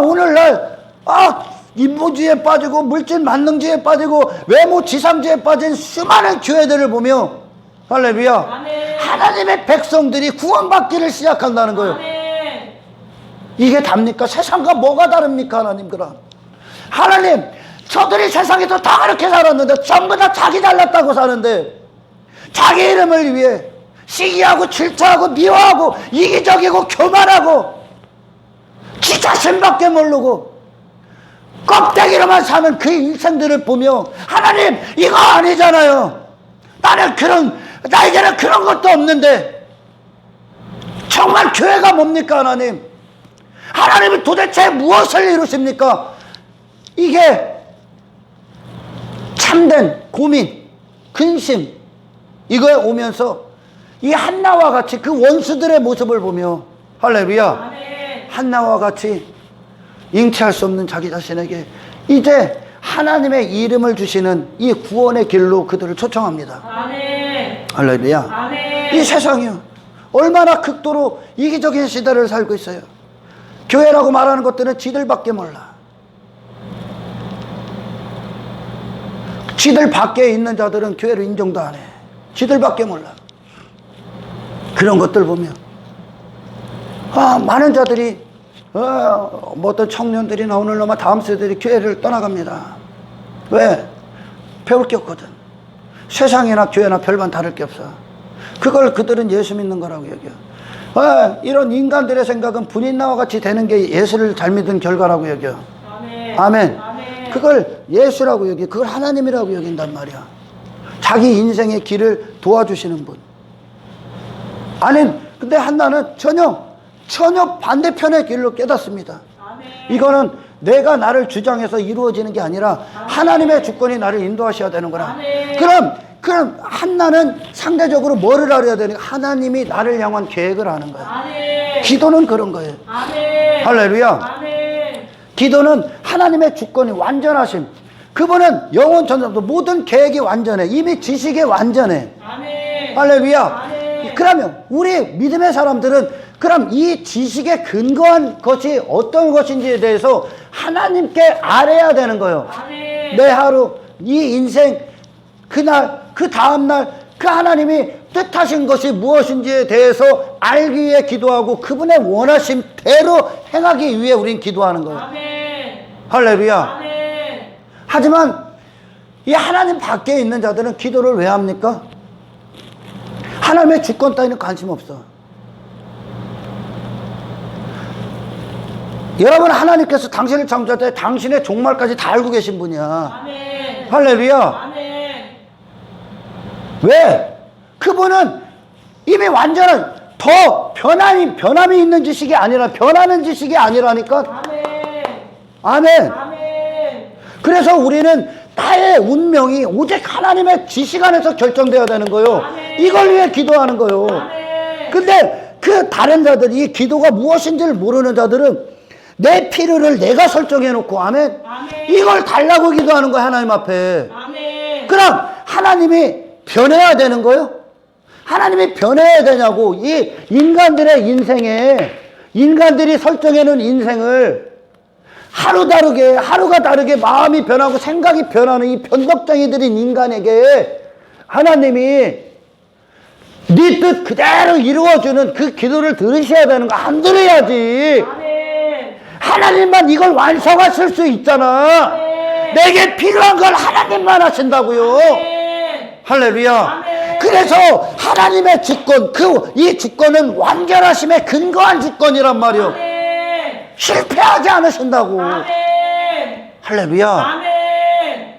오늘날 인보주의에 빠지고 물질 만능주의에 빠지고 외모 지상주의에 빠진 수많은 교회들을 보며, 할렐루야. 아멘. 하나님의 백성들이 구원받기를 시작한다는 거예요. 아멘. 이게 답니까? 세상과 뭐가 다릅니까? 하나님, 그럼 하나님, 저들이 세상에서 다 그렇게 살았는데 전부 다 자기 잘났다고 사는데, 자기 이름을 위해 시기하고 질투하고 미워하고 이기적이고 교만하고 지 자신밖에 모르고 껍데기로만 사는 그 인생들을 보며, 하나님, 이거 아니잖아요. 나에게는 그런 것도 없는데 정말 교회가 뭡니까? 하나님, 하나님은 도대체 무엇을 이루십니까? 이게 참된 고민, 근심, 이거에 오면서 이 한나와 같이 그 원수들의 모습을 보며, 할렐루야. 아멘. 한나와 같이 잉태할 수 없는 자기 자신에게 이제 하나님의 이름을 주시는 이 구원의 길로 그들을 초청합니다. 아멘. 할렐루야. 아멘. 이 세상이요, 얼마나 극도로 이기적인 시대를 살고 있어요. 교회라고 말하는 것들은 지들밖에 몰라. 지들 밖에 있는 자들은 교회를 인정도 안 해. 지들밖에 몰라. 그런 것들 보면 많은 자들이 뭐 어떤 청년들이나 오늘날만 다음 세대들이 교회를 떠나갑니다. 왜? 배울 게 없거든. 세상이나 교회나 별반 다를 게 없어. 그걸 그들은 예수 믿는 거라고 여겨. 이런 인간들의 생각은 분인나와 같이 되는 게 예수를 잘 믿은 결과라고 여겨. 아멘. 아멘. 아멘. 그걸 예수라고 여기, 그걸 하나님이라고 여긴단 말이야. 자기 인생의 길을 도와주시는 분. 아니, 근데 한나는 전혀 반대편의 길로 깨닫습니다. 아멘. 이거는 내가 나를 주장해서 이루어지는 게 아니라 하나님의 주권이 나를 인도하셔야 되는구나. 아멘. 그럼 한나는 상대적으로 뭐를 알아야 되는가? 하나님이 나를 향한 계획을 아는 거야. 아멘. 기도는 그런 거예요. 아멘. 할렐루야. 아멘. 기도는 하나님의 주권이 완전하심. 그분은 영원 전부터 모든 계획이 완전해. 이미 지식이 완전해. 아멘. 할렐루야. 아멘. 그러면 우리 믿음의 사람들은 그럼 이 지식에 근거한 것이 어떤 것인지에 대해서 하나님께 알아야 되는 거예요. 아멘. 내 하루, 이 인생, 그날, 그 다음날 그 하나님이 뜻하신 것이 무엇인지에 대해서 알기 위해 기도하고 그분의 원하심대로 행하기 위해 우린 기도하는 거예요. 아멘. 할렐루야. 아멘. 하지만 이 하나님 밖에 있는 자들은 기도를 왜 합니까? 하나님의 주권 따위는 관심 없어. 여러분, 하나님께서 당신을 창조할 때 당신의 종말까지 다 알고 계신 분이야. 아멘. 할렐루야. 아멘. 왜? 그분은 이미 완전한 더 변함이 있는 지식이 아니라 변하는 지식이 아니라니까. 아멘. 아멘. 아멘. 그래서 우리는 나의 운명이 오직 하나님의 지식 안에서 결정되어야 되는 거예요. 아멘. 이걸 위해 기도하는 거예요. 아멘. 근데 그 다른 자들, 이 기도가 무엇인지를 모르는 자들은 내 필요를 내가 설정해 놓고, 아멘. 아멘. 이걸 달라고 기도하는 거야, 하나님 앞에. 아멘. 그럼 하나님이 변해야 되는 거예요? 하나님이 변해야 되냐고. 이 인간들의 인생에, 인간들이 설정해 놓은 인생을 하루가 다르게 마음이 변하고 생각이 변하는 이 변덕쟁이들인 인간에게 하나님이 네 뜻 그대로 이루어주는 그 기도를 들으셔야 되는 거. 안 들어야지. 아멘. 하나님만 이걸 완성하실 수 있잖아. 아멘. 내게 필요한 걸 하나님만 하신다고요. 아멘. 할렐루야. 아멘. 그래서 하나님의 주권, 이 주권은 완전하심에 근거한 주권이란 말이요. 아멘. 실패하지 않으신다고. 아멘. 할렐루야. 아멘.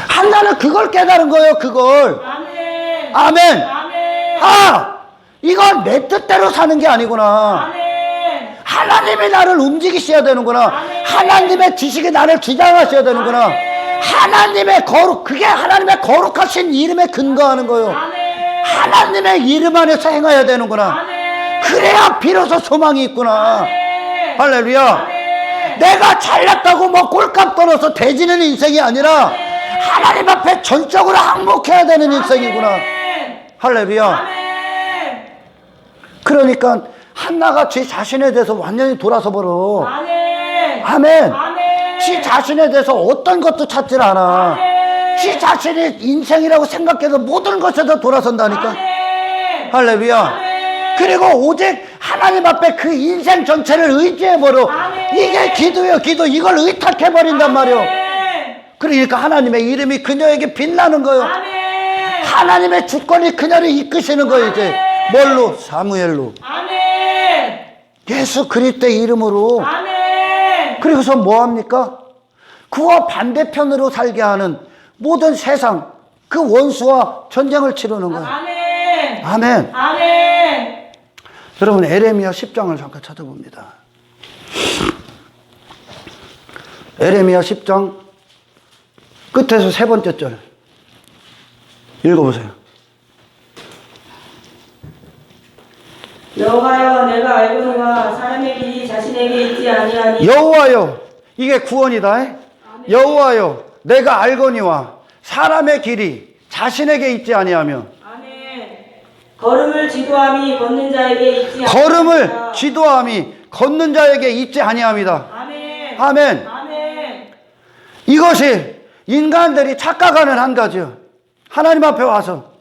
한나는 그걸 깨달은 거예요. 그걸. 아멘. 아멘. 아멘. 아, 이건 내 뜻대로 사는 게 아니구나. 아멘. 하나님이 나를 움직이셔야 되는구나. 아멘. 하나님의 지식이 나를 주장하셔야 되는구나. 아멘. 하나님의 거룩, 그게 하나님의 거룩하신 이름에 근거하는 거예요. 아멘. 하나님의 이름 안에서 행해야 되는구나. 아멘. 그래야 비로소 소망이 있구나. 아멘. 할렐루야. 아멘. 내가 잘났다고 뭐 꼴값 떨어서 대지는 인생이 아니라 하나님 앞에 전적으로 항복해야 되는 인생이구나. 아멘. 할렐루야. 아멘. 그러니까 한나가 지 자신에 대해서 완전히 돌아서 버려. 아멘. 아멘. 아멘. 지 자신에 대해서 어떤 것도 찾질 않아. 아멘. 지 자신이 인생이라고 생각해서 모든 것에서 돌아선다니까. 아멘. 할렐루야. 아멘. 그리고 오직 하나님 앞에 그 인생 전체를 의지해버려. 아멘. 이게 기도예요. 기도. 이걸 의탁해버린단 말이요. 아멘. 그러니까 하나님의 이름이 그녀에게 빛나는 거예요. 아멘. 하나님의 주권이 그녀를 이끄시는 거예요. 이제 뭘로? 사무엘로. 아멘. 예수 그리스도의 이름으로. 아멘. 그리고서 뭐합니까? 그와 반대편으로 살게 하는 모든 세상 그 원수와 전쟁을 치르는 거예요. 아멘. 아멘. 아멘. 여러분, 에레미야 10장을 잠깐 찾아봅니다. 에레미야 10장 끝에서 세 번째 절 읽어보세요. 여호와여, 내가 알거니와 사람의 길이 자신에게 있지 아니하니. 여호와여, 이게 구원이다. 여호와여, 내가 알거니와 사람의 길이 자신에게 있지 아니하며. 아멘. 걸음을 지도함이 걷는 자에게 있지 걸음을 아니하니라. 지도함이 걷는 자에게 있지 아니함이다. 아멘. 아멘. 아멘. 이것이 인간들이 착각하는 한 가지요. 하나님 앞에 와서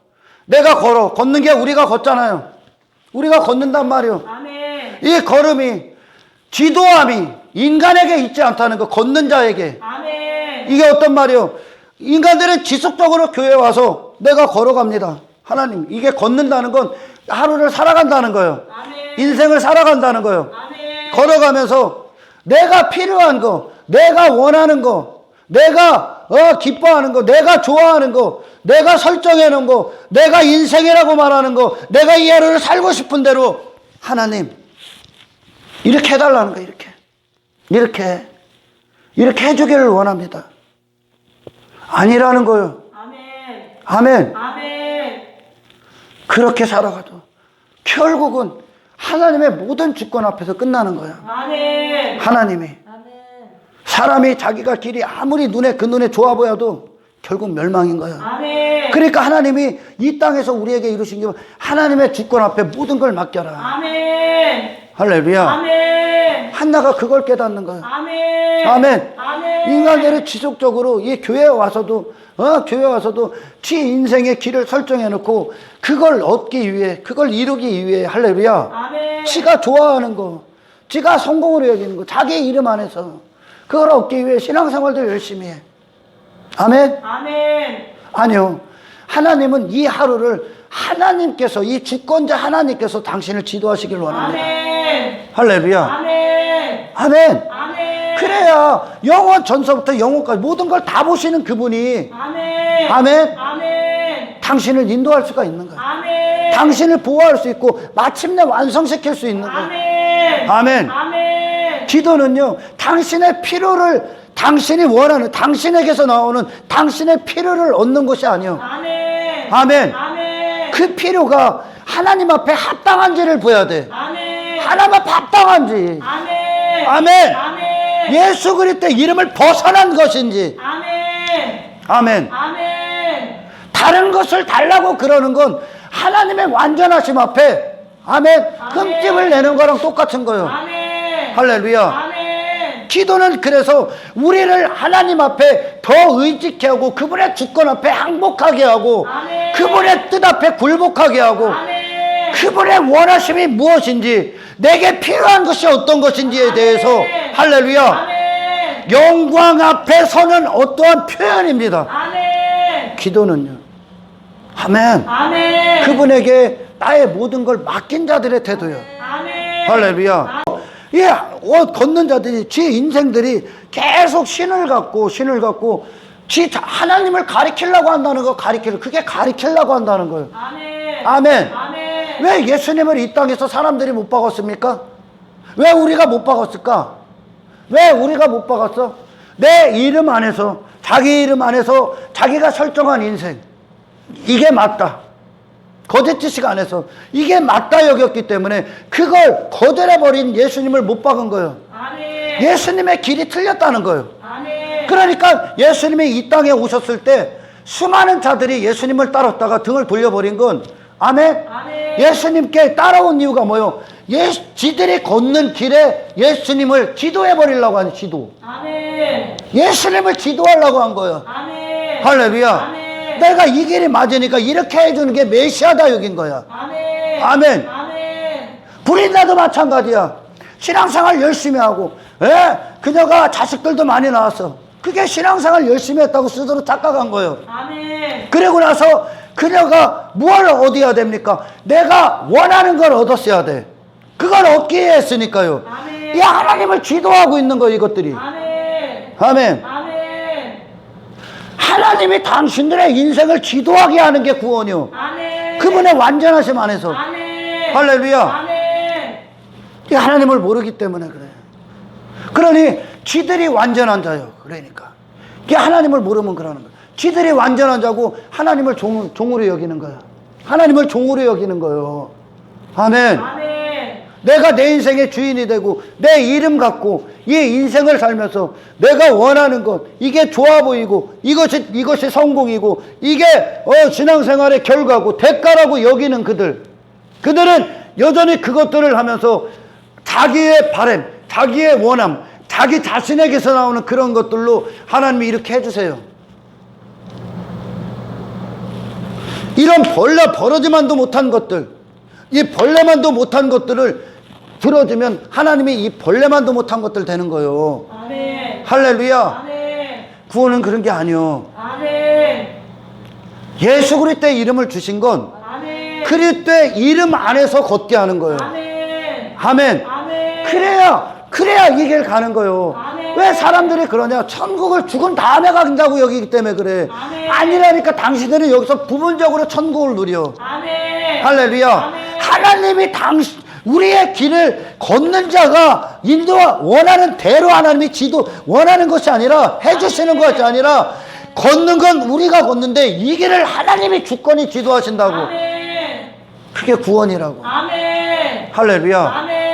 내가 걷는 게 우리가 걷잖아요. 우리가 걷는단 말이요. 아멘. 이 걸음이 지도함이 인간에게 있지 않다는 거. 걷는 자에게. 아멘. 이게 어떤 말이요? 인간들은 지속적으로 교회에 와서 내가 걸어갑니다. 하나님, 이게 걷는다는 건 하루를 살아간다는 거예요. 아멘. 인생을 살아간다는 거예요. 아멘. 걸어가면서 내가 필요한 거, 내가 원하는 거, 내가 기뻐하는 거, 내가 좋아하는 거, 내가 설정해 놓은 거, 내가 인생이라고 말하는 거, 내가 이 하루를 살고 싶은 대로 하나님 이렇게 해달라는 거예요. 이렇게 해주기를 원합니다. 아니라는 거예요. 아멘. 아멘. 아멘. 그렇게 살아가도 결국은 하나님의 모든 주권 앞에서 끝나는 거야. 아멘. 하나님이. 아멘. 사람이 자기가 길이 아무리 그 눈에 좋아 보여도 결국 멸망인 거야. 아멘. 그러니까 하나님이 이 땅에서 우리에게 이루신 게 하나님의 주권 앞에 모든 걸 맡겨라. 아멘. 할렐루야. 아멘. 한나가 그걸 깨닫는 거야. 아멘. 아멘. 아멘. 인간들이 지속적으로 이 교회에 와서도 지 인생의 길을 설정해 놓고 그걸 얻기 위해, 그걸 이루기 위해, 할렐루야. 아멘. 지가 좋아하는 거, 지가 성공으로 여기는 거, 자기 이름 안에서 그걸 얻기 위해 신앙생활도 열심히 해. 아멘. 아멘. 아니요. 하나님은 이 하루를 하나님께서, 이 주권자 하나님께서 당신을 지도하시길 원합니다. 아멘. 할렐루야. 아멘. 아멘. 아멘. 그래야 영원 전서부터 영원까지 모든 걸 다 보시는 그분이 아멘. 아멘. 아멘. 당신을 인도할 수가 있는 거예요. 아멘. 당신을 보호할 수 있고 마침내 완성시킬 수 있는 거예요. 아멘. 아멘. 아멘. 기도는요, 당신의 필요를, 당신이 원하는, 당신에게서 나오는 당신의 필요를 얻는 것이 아니요. 아멘. 아멘. 아멘. 그 필요가 하나님 앞에 합당한지를 보야 돼. 아멘. 하나님 앞에 합당한지. 아멘. 아멘. 아멘. 예수 그리스도의 이름을 벗어난 것인지. 아멘. 아멘. 아멘. 다른 것을 달라고 그러는 건 하나님의 완전하심 앞에 아멘. 흠집을 내는 거랑 똑같은 거예요. 아멘. 할렐루야. 아멘. 기도는 그래서 우리를 하나님 앞에 더 의지케 하고 그분의 주권 앞에 항복하게 하고 아멘. 그분의 뜻 앞에 굴복하게 하고 아멘. 그분의 원하심이 무엇인지 내게 필요한 것이 어떤 것인지에 대해서 할렐루야. 아멘. 영광 앞에 서는 어떠한 표현입니다. 아멘. 기도는요. 아멘. 아멘. 그분에게 나의 모든 걸 맡긴 자들의 태도요. 아멘. 할렐루야. 예, 걷는 자들이, 지 인생들이 계속 신을 갖고, 하나님을 가리키려고 한다는 거, 그게 가리키려고 한다는 거예요. 아멘. 아멘. 아멘. 왜 예수님을 이 땅에서 사람들이 못 박았습니까? 왜 우리가 못 박았을까? 왜 우리가 못 박았어? 내 이름 안에서, 자기 이름 안에서 자기가 설정한 인생. 이게 맞다. 거짓 지식 안에서 이게 맞다 여겼기 때문에 그걸 거절해버린 예수님을 못 박은 거예요. 아멘. 예수님의 길이 틀렸다는 거예요. 아멘. 그러니까 예수님이 이 땅에 오셨을 때 수많은 자들이 예수님을 따랐다가 등을 돌려버린 건 아멘. 아멘. 예수님께 따라온 이유가 뭐예요? 지들이 걷는 길에 예수님을 지도해버리려고 하는 지도. 아멘. 예수님을 지도하려고 한 거예요. 아멘. 할렐루야. 아멘. 내가 이 길이 맞으니까 이렇게 해주는 게 메시아다 여긴 거야. 아멘. 아멘. 아멘. 불인자도 마찬가지야. 신앙생활 열심히 하고, 그녀가 자식들도 많이 낳았어. 그게 신앙생활 열심히 했다고 스스로 착각한 거예요. 아멘. 그리고 나서 그녀가 뭘 얻어야 됩니까? 내가 원하는 걸 얻었어야 돼. 그걸 얻기 위해 했으니까요. 아멘. 이 하나님을 지도하고 있는 거예요, 이것들이. 아멘. 아멘. 아멘. 하나님이 당신들의 인생을 지도하게 하는 게 구원이요. 아멘. 그분의 완전하심 안에서. 아멘. 할렐루야. 아멘. 이 하나님을 모르기 때문에 그래요. 그러니 지들이 완전한 자요. 그러니까 이게 하나님을 모르면 그러는 거예요. 지들이 완전한 자고 하나님을 종으로 여기는 거야. 하나님을 종으로 여기는 거예요. 아멘. 아멘. 내가 내 인생의 주인이 되고 내 이름 갖고 이 인생을 살면서 내가 원하는 것, 이게 좋아 보이고 이것이 성공이고 이게 신앙생활의 결과고 대가라고 여기는 그들은 여전히 그것들을 하면서 자기의 바람, 자기의 원함, 자기 자신에게서 나오는 그런 것들로 하나님이 이렇게 해주세요. 이런 벌어지만도 못한 것들, 이 벌레만도 못한 것들을 들어주면 하나님이 이 벌레만도 못한 것들 되는 거예요. 아멘. 할렐루야. 아멘. 구원은 그런 게 아니요. 아멘. 예수 그리스도의 이름을 주신 건 아멘. 그리스도의 이름 안에서 걷게 하는 거예요. 아멘. 아멘. 아멘. 그래야 이 길 가는 거예요. 아멘. 왜 사람들이 그러냐? 천국을 죽은 다음에 간다고 여기기 때문에 그래. 아멘. 아니라니까 당신들은 여기서 부분적으로 천국을 누려. 아멘. 할렐루야. 아멘. 하나님이 우리의 길을 걷는 자가 원하는 대로 하나님이 원하는 것이 아니라 해주시는 것이 아니라 걷는 건 우리가 걷는데 이 길을 하나님이 주권이 지도하신다고. 아멘. 그게 구원이라고. 아멘. 할렐루야. 아멘.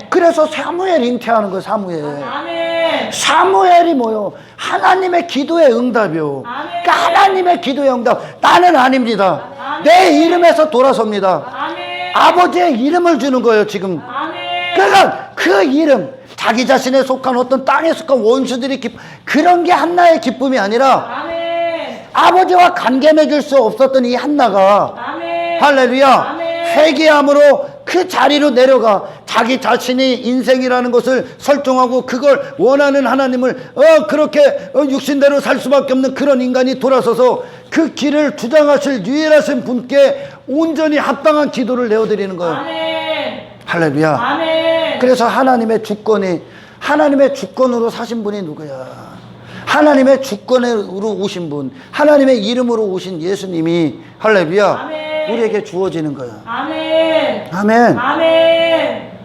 그래서 사무엘 잉태하는 거예요. 아멘. 사무엘이 뭐요? 하나님의 기도의 응답이요. 아멘. 그러니까 하나님의 기도의 응답. 나는 아닙니다. 아멘. 내 이름에서 돌아섭니다. 아멘. 아버지의 이름을 주는 거예요, 지금. 아멘. 그러니까 그 이름, 자기 자신에 속한 어떤 땅에 속한 원수들이 그런 게 한나의 기쁨이 아니라 아멘. 아버지와 관계 맺을 수 없었던 이 한나가 아멘. 할렐루야. 아멘. 회개함으로 그 자리로 내려가 자기 자신이 인생이라는 것을 설정하고 그걸 원하는 하나님을 그렇게 육신대로 살 수밖에 없는 그런 인간이 돌아서서 그 길을 주장하실 유일하신 분께 온전히 합당한 기도를 내어드리는 거예요. 아멘. 할렐루야. 아멘. 그래서 하나님의 주권이 하나님의 주권으로 사신 분이 누구야? 하나님의 주권으로 오신 분, 하나님의 이름으로 오신 예수님이 할렐루야 아멘. 우리에게 주어지는 거야. 아멘. 아멘. 아멘.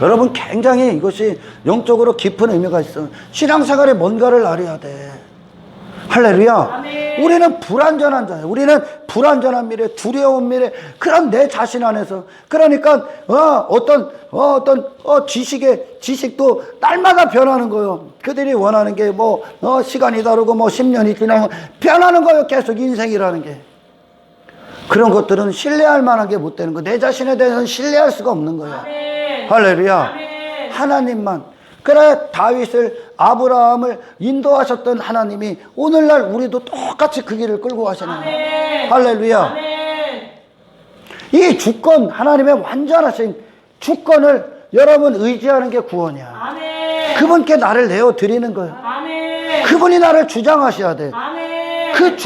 여러분 굉장히 이것이 영적으로 깊은 의미가 있어. 신앙생활에 뭔가를 알아야 돼. 할렐루야. 아멘. 우리는 불완전한 자예요. 우리는 불완전한 미래, 두려운 미래, 그런 내 자신 안에서. 그러니까 어떤 지식도 날마다 변하는 거예요. 그들이 원하는 게 시간이 다르고 10년이 지나면 변하는 거예요. 계속 인생이라는 게. 그런 것들은 신뢰할 만한 게 못 되는 거예요. 내 자신에 대해서는 신뢰할 수가 없는 거예요. 아멘. 할렐루야. 아멘. 하나님만. 그래 다윗을 아브라함을 인도하셨던 하나님이 오늘날 우리도 똑같이 그 길을 끌고 가시는 거예요. 아멘. 할렐루야. 아멘. 이 주권, 하나님의 완전하신 주권을 여러분 의지하는 게 구원이야. 아멘. 그분께 나를 내어드리는 거예요. 아멘. 그분이 나를 주장하셔야 돼. 아멘. 그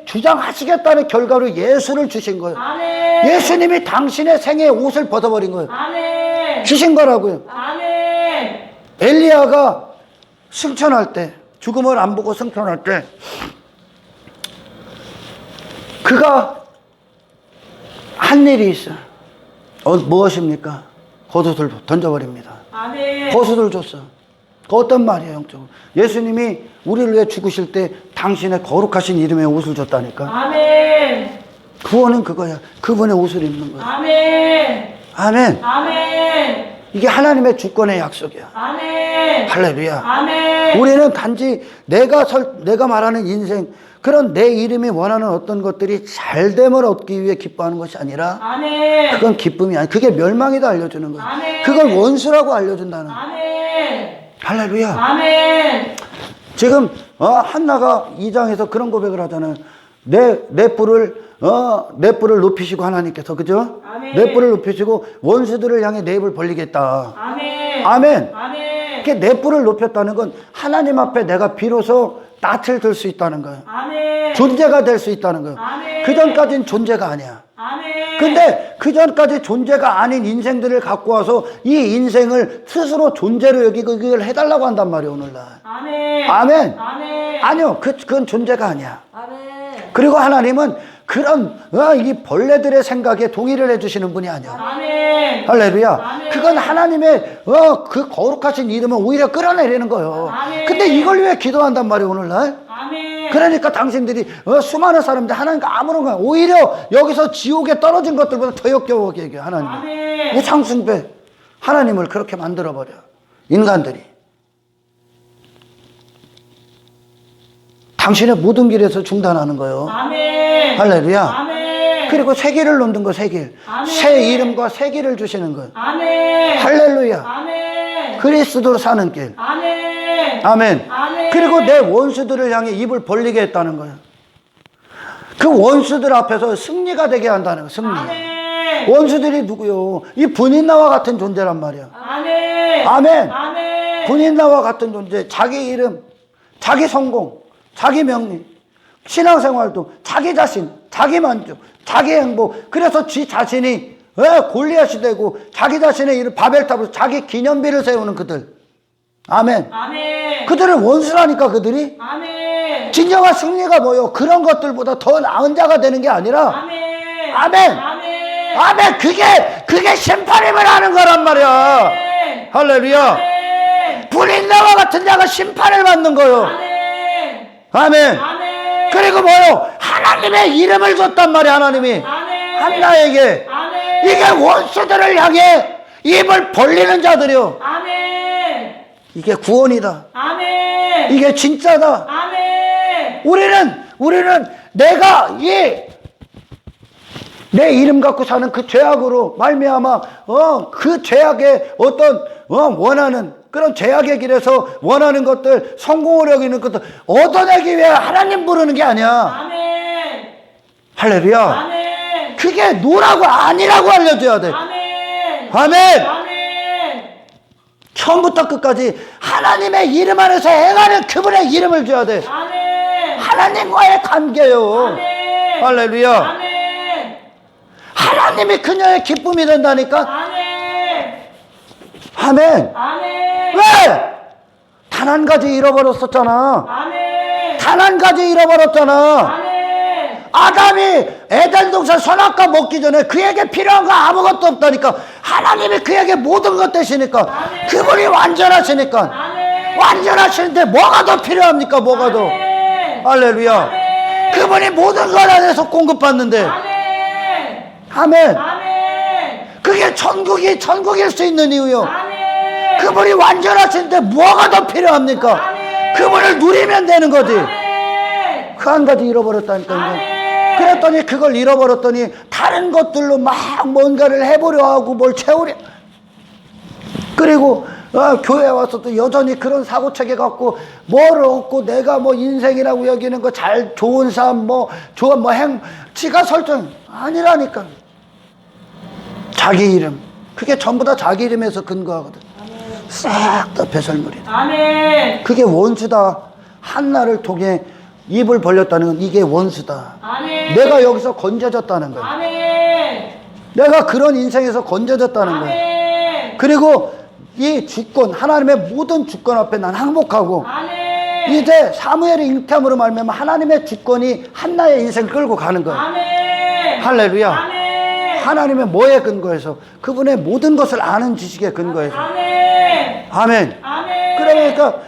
주장하시겠다는 결과로 예수를 주신 거예요. 아멘. 예수님이 당신의 생애에 옷을 벗어버린 거예요. 아멘. 주신 거라고요. 아멘. 엘리야가 승천할 때, 죽음을 안 보고 승천할 때, 그가 한 일이 있어요. 무엇입니까? 겉옷을 던져버립니다. 아멘. 겉옷을 줬어. 그 어떤 말이에요, 영적으로? 예수님이 우리를 위해 죽으실 때 당신의 거룩하신 이름의 옷을 줬다니까. 아멘. 구원은 그거야. 그분의 옷을 입는 거야. 아멘. 아멘. 아멘. 이게 하나님의 주권의 약속이야. 아멘. 할렐루야. 아멘. 우리는 단지 내가 말하는 인생, 그런 내 이름이 원하는 어떤 것들이 잘됨을 얻기 위해 기뻐하는 것이 아니라, 아멘. 그건 기쁨이 아니야. 그게 멸망이다 알려주는 거야. 아멘. 그걸 원수라고 알려준다는 거야. 아멘. 할렐루야. 아멘. 지금 한나가 2장에서 그런 고백을 하잖아요. 내 뿔을 높이시고 하나님께서, 그죠? 아멘. 내 뿔을 높이시고 원수들을 향해 내 입을 벌리겠다. 아멘. 아멘. 아멘. 그 내 뿔을 높였다는 건 하나님 앞에 내가 비로소 낯을 들 수 있다는 거예요. 아멘. 존재가 될 수 있다는 거예요. 아멘. 그 전까지는 존재가 아니야. 아멘. 근데 그 전까지 존재가 아닌 인생들을 갖고 와서 이 인생을 스스로 존재로 여기고 그걸 해달라고 한단 말이에요, 오늘날. 아멘. 아멘. 아멘. 아니요, 그건 존재가 아니야. 아멘. 그리고 하나님은 그런 이 벌레들의 생각에 동의를 해주시는 분이 아니야. 아멘. 할렐루야. 아멘. 그건 하나님의 그 거룩하신 이름을 오히려 끌어내리는 거예요. 아멘. 근데 이걸 위해 기도한단 말이에요, 오늘날. 아멘. 그러니까 당신들이 수많은 사람들 하나님과 아무런 거야. 오히려 여기서 지옥에 떨어진 것들보다 더 역겨워하게 얘기해, 하나님. 아멘. 우상숭배. 하나님을 그렇게 만들어버려. 인간들이. 당신의 모든 길에서 중단하는 거예요. 아멘. 할렐루야. 아멘. 그리고 새 길을 놓는 거, 새 길. 아멘. 새 이름과 새 길을 주시는 거예요. 아멘. 할렐루야. 아멘. 그리스도로 사는 길. 아멘. 아멘. 아멘. 그리고 내 원수들을 향해 입을 벌리게 했다는 거예요. 그 원수들 앞에서 승리가 되게 한다는 거예요. 승리. 아멘. 원수들이 누구요? 이 분인나와 같은 존재란 말이야. 아멘. 아멘. 아멘. 분인나와 같은 존재. 자기 이름, 자기 성공, 자기 명리, 신앙생활도 자기 자신, 자기 만족, 자기 행복. 그래서 지 자신이 골리앗이 되고 자기 자신의 이름 바벨탑으로 자기 기념비를 세우는 그들. 아멘. 아멘. 그들을 원수라니까 그들이. 아멘. 진정한 승리가 뭐요? 그런 것들보다 더 나은 자가 되는 게 아니라. 아멘. 아멘. 아멘. 아멘. 그게 심판임을 하는 거란 말이야. 아멘. 할렐루야. 아멘. 불인나와 같은 자가 심판을 받는 거요. 아멘. 아멘. 아멘. 그리고 뭐요? 하나님의 이름을 줬단 말이야, 하나님이. 아멘. 한나에게. 아멘. 이게 원수들을 향해 입을 벌리는 자들이요. 아멘. 이게 구원이다. 아멘. 이게 진짜다. 아멘. 우리는 내가 내 이름 갖고 사는 그 죄악으로 말미암아 그 죄악의 어떤 원하는 그런 죄악의 길에서 원하는 것들, 성공을 여기는 것들 얻어내기 위해 하나님 부르는 게 아니야. 아멘. 할렐루야. 아멘. 그게 노라고 아니라고 알려줘야 돼. 아멘. 아멘. 아멘. 처음부터 끝까지 하나님의 이름 안에서 행하는 그분의 이름을 줘야 돼. 아멘. 하나님과의 관계요. 아멘. 할렐루야. 아멘. 하나님이 그녀의 기쁨이 된다니까. 아멘. 아멘. 아멘. 왜? 단 한 가지 잃어버렸었잖아. 아멘. 단 한 가지 잃어버렸잖아. 아멘. 아담이 에덴 동산 선악과 먹기 전에 그에게 필요한 거 아무것도 없다니까. 하나님이 그에게 모든 것 되시니까. 아멘. 그분이 완전하시니까. 아멘. 완전하시는데 뭐가 더 필요합니까? 뭐가 더? 아멘. 할렐루야. 아멘. 그분이 모든 것 안에서 공급받는데. 아멘. 아멘. 아멘. 그게 천국일 수 있는 이유요. 아멘. 그분이 완전하신데 뭐가 더 필요합니까? 아멘. 그분을 누리면 되는 거지. 아멘. 그 한 가지 잃어버렸다니까. 아멘. 그랬더니 그걸 잃어버렸더니 다른 것들로 막 뭔가를 해보려 하고 뭘 채우려. 그리고 교회에 와서 또 여전히 그런 사고체계 갖고 뭘 얻고 내가 뭐 인생이라고 여기는 거 잘 좋은 삶 뭐 좋은 뭐 지가 설정 아니라니까. 자기 이름 그게 전부 다 자기 이름에서 근거하거든. 싹 다 배설물이다. 아멘. 그게 원수다. 한나를 통해 입을 벌렸다는 건 이게 원수다. 아멘. 내가 여기서 건져졌다는 거야. 아멘. 내가 그런 인생에서 건져졌다는 거야. 아멘. 그리고 이 주권, 하나님의 모든 주권 앞에 난 항복하고 아멘. 이제 사무엘의 잉태함으로 말미암아 하나님의 주권이 한나의 인생을 끌고 가는 거야. 아멘. 할렐루야. 아멘. 하나님의 뭐에 근거해서? 그분의 모든 것을 아는 지식에 근거해서. 아멘. 아멘. 아멘. 그러니까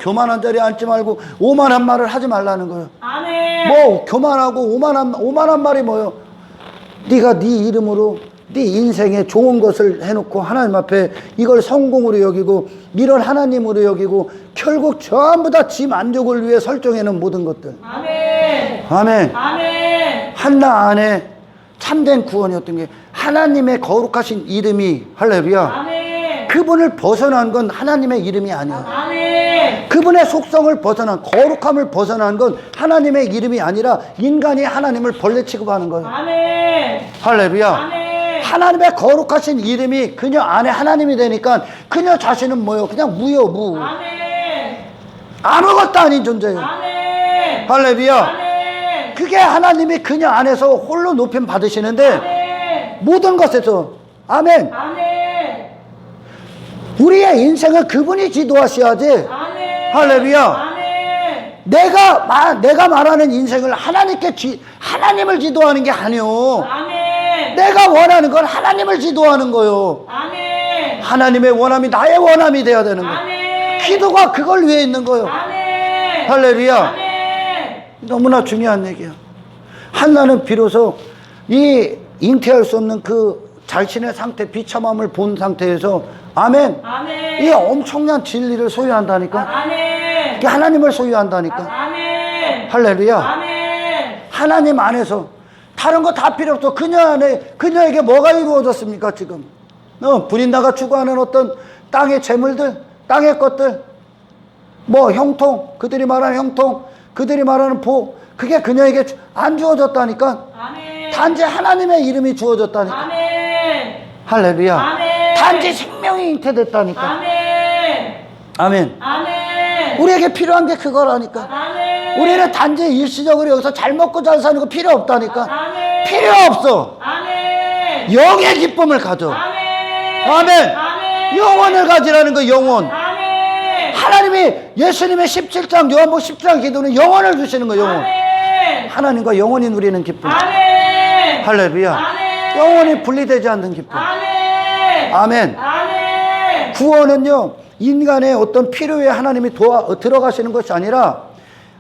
교만한 자리에 앉지 말고 오만한 말을 하지 말라는 거예요. 아멘. 뭐 교만하고 오만한 말이 뭐예요? 네가 네 이름으로 네 인생에 좋은 것을 해놓고 하나님 앞에 이걸 성공으로 여기고 이런 하나님으로 여기고 결국 전부 다 지 만족을 위해 설정해놓은 모든 것들. 아멘. 아멘. 아멘. 한나 안에 참된 구원이었던 게 하나님의 거룩하신 이름이 할렐루야. 아멘. 그분을 벗어난 건 하나님의 이름이 아니야. 아멘. 그분의 속성을 벗어난 거룩함을 벗어난 건 하나님의 이름이 아니라 인간이 하나님을 벌레 취급하는 거예요. 아멘. 할렐루야. 아멘. 하나님의 거룩하신 이름이 그녀 안에 하나님이 되니까 그녀 자신은 뭐예요? 그냥 무요 무. 아멘. 아무것도 아닌 존재예요. 아멘. 할렐루야. 아멘. 그게 하나님이 그녀 안에서 홀로 높임 받으시는데 아멘. 모든 것에서 아멘. 아멘. 우리의 인생은 그분이 지도하셔야지. 아멘. 할렐루야. 아멘. 내가 말하는 인생을 하나님을 지도하는 게 아니요. 아멘. 내가 원하는 건 하나님을 지도하는 거요. 아멘. 하나님의 원함이 나의 원함이 돼야 되는 거예요. 아멘. 기도가 그걸 위해 있는 거예요. 아멘. 할렐루야. 아멘. 너무나 중요한 얘기야. 한나는 비로소 이 잉태할 수 없는 그 자신의 상태, 비참함을 본 상태에서 아멘. 아멘. 이 엄청난 진리를 소유한다니까. 아멘. 이게 하나님을 소유한다니까. 아멘. 할렐루야. 아멘. 하나님 안에서 다른 거 다 필요 없어. 그녀에게 뭐가 이루어졌습니까 지금? 불인다가 추구하는 어떤 땅의 재물들, 땅의 것들, 뭐 형통, 그들이 말하는 형통, 그들이 말하는 보, 그게 그녀에게 안 주어졌다니까. 아멘. 단지 하나님의 이름이 주어졌다니까. 아멘. 할렐루야. 아멘. 단지 생명이 잉태됐다니까. 아멘. 아멘. 아멘. 우리에게 필요한 게 그거라니까. 아멘. 우리는 단지 일시적으로 여기서 잘 먹고 잘 사는 거 필요 없다니까. 아멘. 필요 없어. 아멘. 영의 기쁨을 가져. 아멘. 아멘. 아멘. 영혼을 가지라는 거, 영혼. 아멘. 하나님이 예수님의 17장, 요한복음 10장 기도는 영혼을 주시는 거, 영혼. 아멘. 하나님과 영혼이 누리는 기쁨. 아멘. 할렐루야. 아멘. 영혼이 분리되지 않는 기쁨. 아멘. 아멘. 아멘. 구원은요, 인간의 어떤 필요에 하나님이 들어가시는 것이 아니라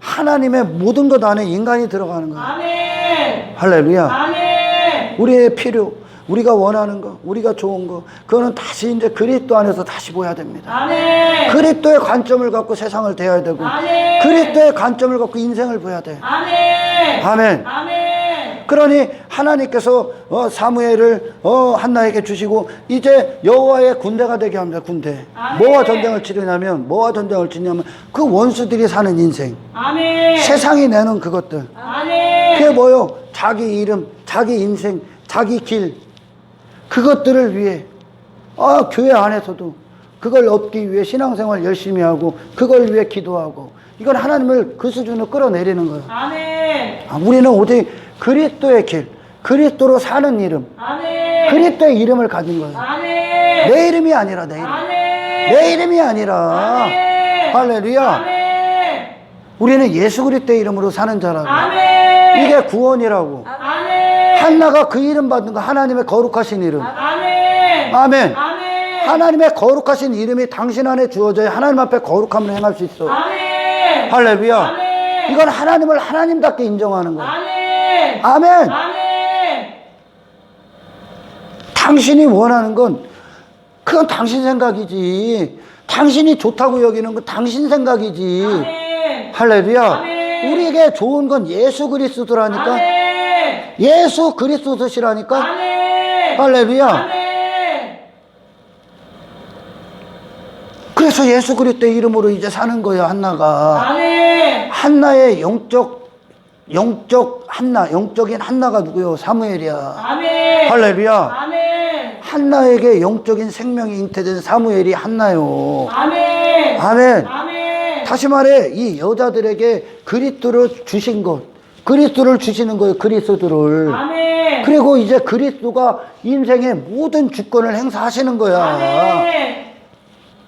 하나님의 모든 것 안에 인간이 들어가는 거예요. 아멘. 할렐루야. 아멘. 우리의 필요, 우리가 원하는 거, 우리가 좋은 거, 그거는 다시 이제 그리스도 안에서 다시 보야 됩니다. 아멘. 그리스도의 관점을 갖고 세상을 대해야 되고, 아멘. 그리스도의 관점을 갖고 인생을 봐야 돼. 아멘. 아멘. 아멘. 그러니 하나님께서 사무엘을 한나에게 주시고 이제 여호와의 군대가 되게 합니다. 군대. 아멘. 뭐와 전쟁을 치냐면 그 원수들이 사는 인생. 아멘. 세상이 내는 그것들. 아멘. 그게 뭐요? 자기 이름, 자기 인생, 자기 길. 그것들을 위해 교회 안에서도 그걸 얻기 위해 신앙생활 열심히 하고 그걸 위해 기도하고 이건 하나님을 그 수준으로 끌어내리는 거예요. 아멘. 우리는 오직 그리스도의 길, 그리스도로 사는 이름, 아멘. 그리스도의 이름을 가진 거예요. 아멘. 내 이름이 아니라 내 이름. 내 이름이 아니라. 할렐루야. 아멘. 우리는 예수 그리스도의 이름으로 사는 자라고. 아멘. 이게 구원이라고. 아멘. 한나가 그 이름 받는 거 하나님의 거룩하신 이름. 아멘. 아멘. 아멘. 하나님의 거룩하신 이름이 당신 안에 주어져야 하나님 앞에 거룩함을 행할 수 있어. 아멘. 할렐루야. 아멘. 이건 하나님을 하나님답게 인정하는 거야. 아멘. 아멘. 아멘. 당신이 원하는 건 그건 당신 생각이지. 당신이 좋다고 여기는 건 당신 생각이지. 아멘. 할렐루야. 아멘. 우리에게 좋은 건 예수 그리스도라니까. 아멘. 예수 그리스도시라니까. 아멘. 할렐루야. 아멘. 그래서 예수 그리스도의 이름으로 이제 사는 거야, 한나가. 아멘. 한나의 영적인 한나가 누구요? 사무엘이야. 아멘. 할렐루야. 아멘. 한나에게 영적인 생명이 잉태된 사무엘이 한나요. 아멘. 아멘. 아멘. 다시 말해, 이 여자들에게 그리스도를 주신 것, 그리스도를 주시는 거예요, 그리스도를. 아멘. 그리고 이제 그리스도가 인생의 모든 주권을 행사하시는 거야. 아멘.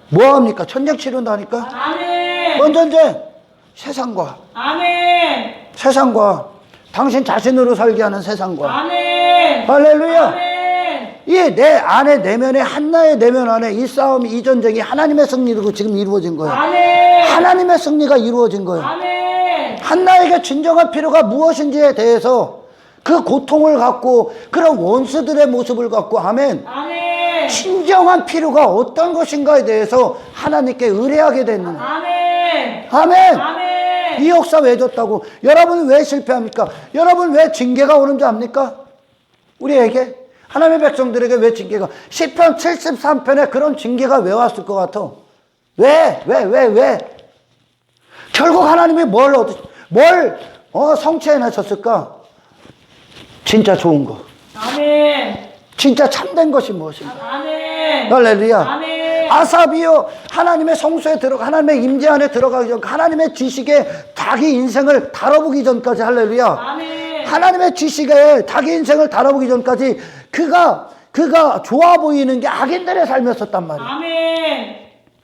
뭐합니까? 전쟁 치른다니까? 아멘. 뭔 전쟁? 세상과. 아멘. 세상과. 당신 자신으로 살게 하는 세상과. 아멘. 할렐루야. 아멘. 이 내 안에 내면에 한나의 내면 안에 이 싸움이 이 전쟁이 하나님의 승리로 지금 이루어진 거야. 아멘. 하나님의 승리가 이루어진 거야. 아멘. 한나에게 진정한 필요가 무엇인지에 대해서 그 고통을 갖고 그런 원수들의 모습을 갖고 아멘. 아멘. 진정한 필요가 어떤 것인가에 대해서 하나님께 의뢰하게 됐는 거야. 아멘. 아멘. 아멘. 이 역사 왜 줬다고? 여러분 왜 실패합니까? 여러분 왜 징계가 오는 줄 압니까? 우리에게? 하나님의 백성들에게 왜 징계가? 시편 73편에 그런 징계가 왜 왔을 것 같아? 왜? 결국 하나님이 뭘 성취해내셨을까? 진짜 좋은 거. 아멘. 진짜 참된 것이 무엇인가? 아멘. 할렐루야. 아멘. 아삽이요, 하나님의 성소에 하나님의 임재 안에 들어가기 전, 하나님의 지식에 자기 인생을 다뤄보기 전까지, 할렐루야. 아멘. 하나님의 지식에 자기 인생을 다뤄보기 전까지 그가 좋아 보이는 게 악인들의 삶이었단 말이야. 아멘.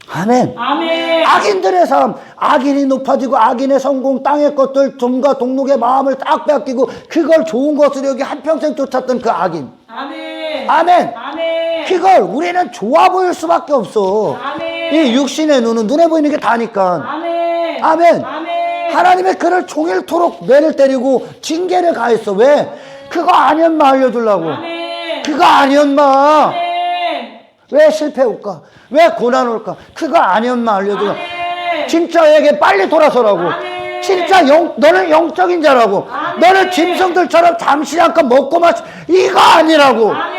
아멘. 아멘. 악인들의 삶, 악인이 높아지고 악인의 성공, 땅의 것들, 종과 동록의 마음을 딱 빼앗기고 그걸 좋은 것으로 여기 한평생 쫓았던 그 악인. 아멘. 아멘. 아멘. 그걸 우리는 좋아 보일 수밖에 없어. 아멘. 이 육신의 눈은 눈에 보이는 게 다니까. 아멘. 아멘. 아멘. 하나님의 그를 종일토록 매를 때리고 징계를 가했어. 왜? 그거 아니었마 알려주려고. 아멘. 그거 아니었마. 아멘. 왜 실패 올까? 왜 고난 올까? 그거 아니었마 알려주려고. 아멘. 진짜에게 빨리 돌아서라고. 아멘. 진짜 너는 영적인 자라고. 아멘. 너는 짐승들처럼 잠시 잠깐 먹고 마시 이거 아니라고. 아멘.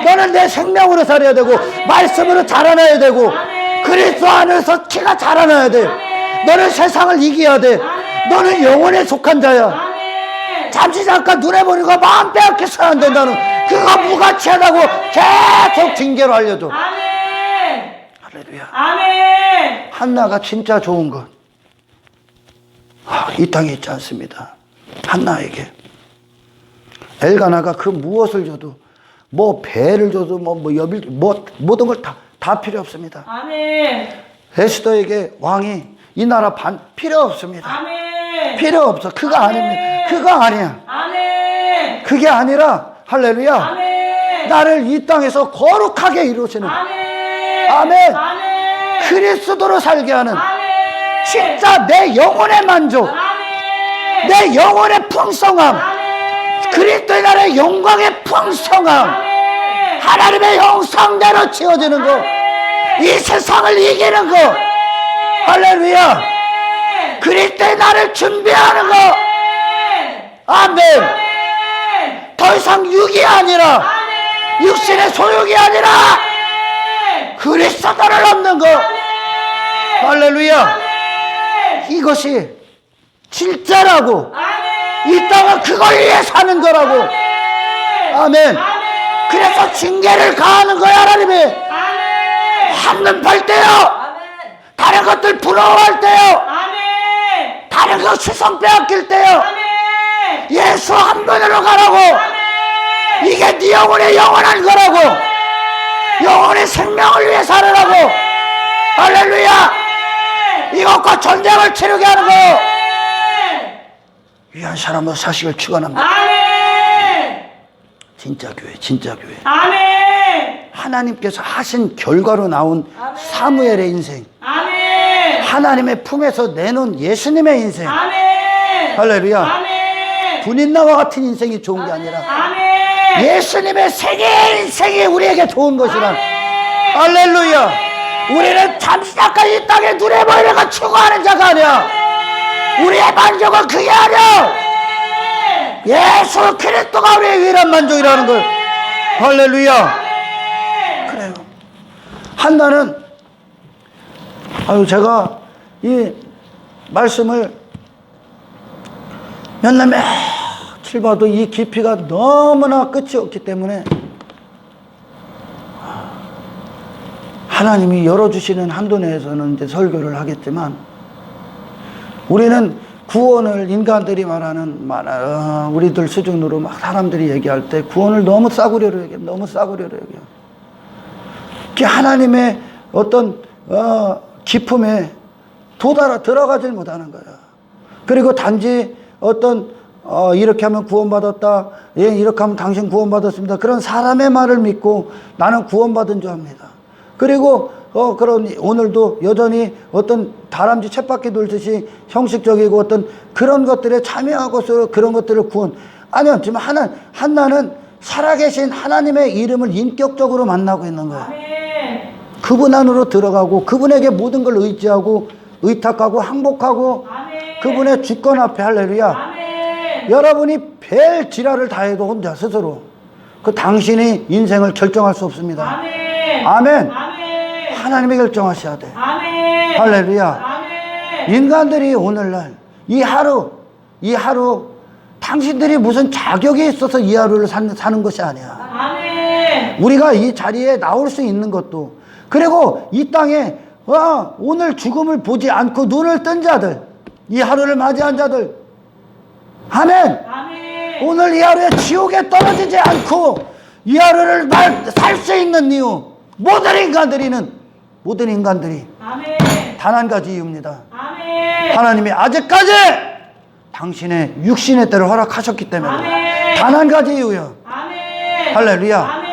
너는 내 생명으로 살아야 되고 아멘. 말씀으로 자라나야 되고 아멘. 그리스도 안에서 키가 자라나야 돼. 아멘. 너는 세상을 이겨야 돼. 아멘. 너는 영혼에 속한 자야. 아멘. 잠시 잠깐 눈에 보는 거 마음 빼앗겨서는 안 된다는 아멘. 그거 무가치하다고 계속 징계로 알려줘. 아멘. 할렐루야. 아멘. 한나가 진짜 좋은 것, 이 땅에 있지 않습니다. 한나에게 엘가나가 그 무엇을 줘도 뭐 배를 줘도 뭐 모든 걸 다 필요 없습니다. 아멘. 에스더에게 왕이 이 나라 반 필요 없습니다. 아멘. 필요 없어. 그거 아멘. 아닙니다. 그거 아니야. 아멘. 그게 아니라 할렐루야. 아멘. 나를 이 땅에서 거룩하게 이루시는 아멘. 아멘. 아멘. 그리스도로 살게 하는 아멘. 진짜 내 영혼의 만족, 아멘. 내 영혼의 풍성함, 아멘. 그리스도의 나라의 영광의 풍성함, 아멘. 하나님의 형상대로 지어지는 거, 아멘. 이 세상을 이기는 거, 할렐루야. 아멘. 그리스도의 나를 준비하는 거, 아멘. 아멘. 더 이상 육이 아니라 아멘. 육신의 소욕이 아니라 아멘. 그리스도를 얻는 거, 할렐루야. 아멘. 이것이 진짜라고. 아멘. 이 땅은 그걸 위해 사는 거라고. 아멘. 아멘. 그래서 징계를 가하는 거야, 하나님이. 아멘. 한눈 팔 때요, 아멘. 다른 것들 부러워할 때요, 아멘. 다른 것 시선 빼앗길 때요, 아멘. 예수 한 분으로 가라고. 아멘. 이게 네 영혼의 영원한 거라고. 영혼의 생명을 위해 살으라고. 할렐루야. 이것과 전쟁을 치르게 하는 거. 위한 사람으로 사식을 축원합니다. 진짜 교회, 진짜 교회. 하나님께서 하신 결과로 나온 사무엘의 인생, 하나님의 품에서 내놓은 예수님의 인생. 할렐루야. 군인나와 같은 인생이 좋은 게 아니라 예수님의 세계 인생이 우리에게 좋은 것이라. 할렐루야. 우리는 잠시까지 이 땅에 눈에 보이는 거 추구하는 자가 아니야. 우리의 만족은 그게 아니야. 예수 그리스도가 우리의 유일한 만족이라는 걸. 할렐루야. 그래요. 한나는 제가 이 말씀을 몇 날 며칠 봐도 이 깊이가 너무나 끝이 없기 때문에 하나님이 열어주시는 한도 내에서는 이제 설교를 하겠지만, 우리는 구원을 인간들이 말하는 우리들 수준으로 막 사람들이 얘기할 때 구원을 너무 싸구려로 얘기해요. 너무 싸구려로 얘기해요. 그게 하나님의 어떤 기품에 들어가질 못하는 거야. 그리고 단지 어떤 이렇게 하면 구원받았다, 예, 이렇게 하면 당신 구원받았습니다, 그런 사람의 말을 믿고 나는 구원받은 줄 압니다. 그리고 그런 오늘도 여전히 어떤 다람쥐 쳇바퀴 돌듯이 형식적이고 어떤 그런 것들에 참여하고서 그런 것들을 아니요, 지금 한나는 살아계신 하나님의 이름을 인격적으로 만나고 있는 거예요. 그분 안으로 들어가고 그분에게 모든 걸 의지하고 의탁하고 항복하고 그분의 주권 앞에. 할렐루야. 여러분이 별 지랄을 다 해도 혼자 스스로 당신이 인생을 결정할 수 없습니다. 아멘. 하나님이 결정하셔야 돼. 할렐루야. 인간들이 오늘날 이 하루 당신들이 무슨 자격이 있어서 이 하루를 사는 것이 아니야. 우리가 이 자리에 나올 수 있는 것도, 그리고 이 땅에 오늘 죽음을 보지 않고 눈을 뜬 자들, 이 하루를 맞이한 자들, 아멘. 오늘 이 하루에 지옥에 떨어지지 않고 이 하루를 살 수 있는 이유, 모든 인간들이 단 한 가지 이유입니다. 하나님이 아직까지 당신의 육신의 때를 허락하셨기 때문에 단 한 가지 이유요. 할렐루야.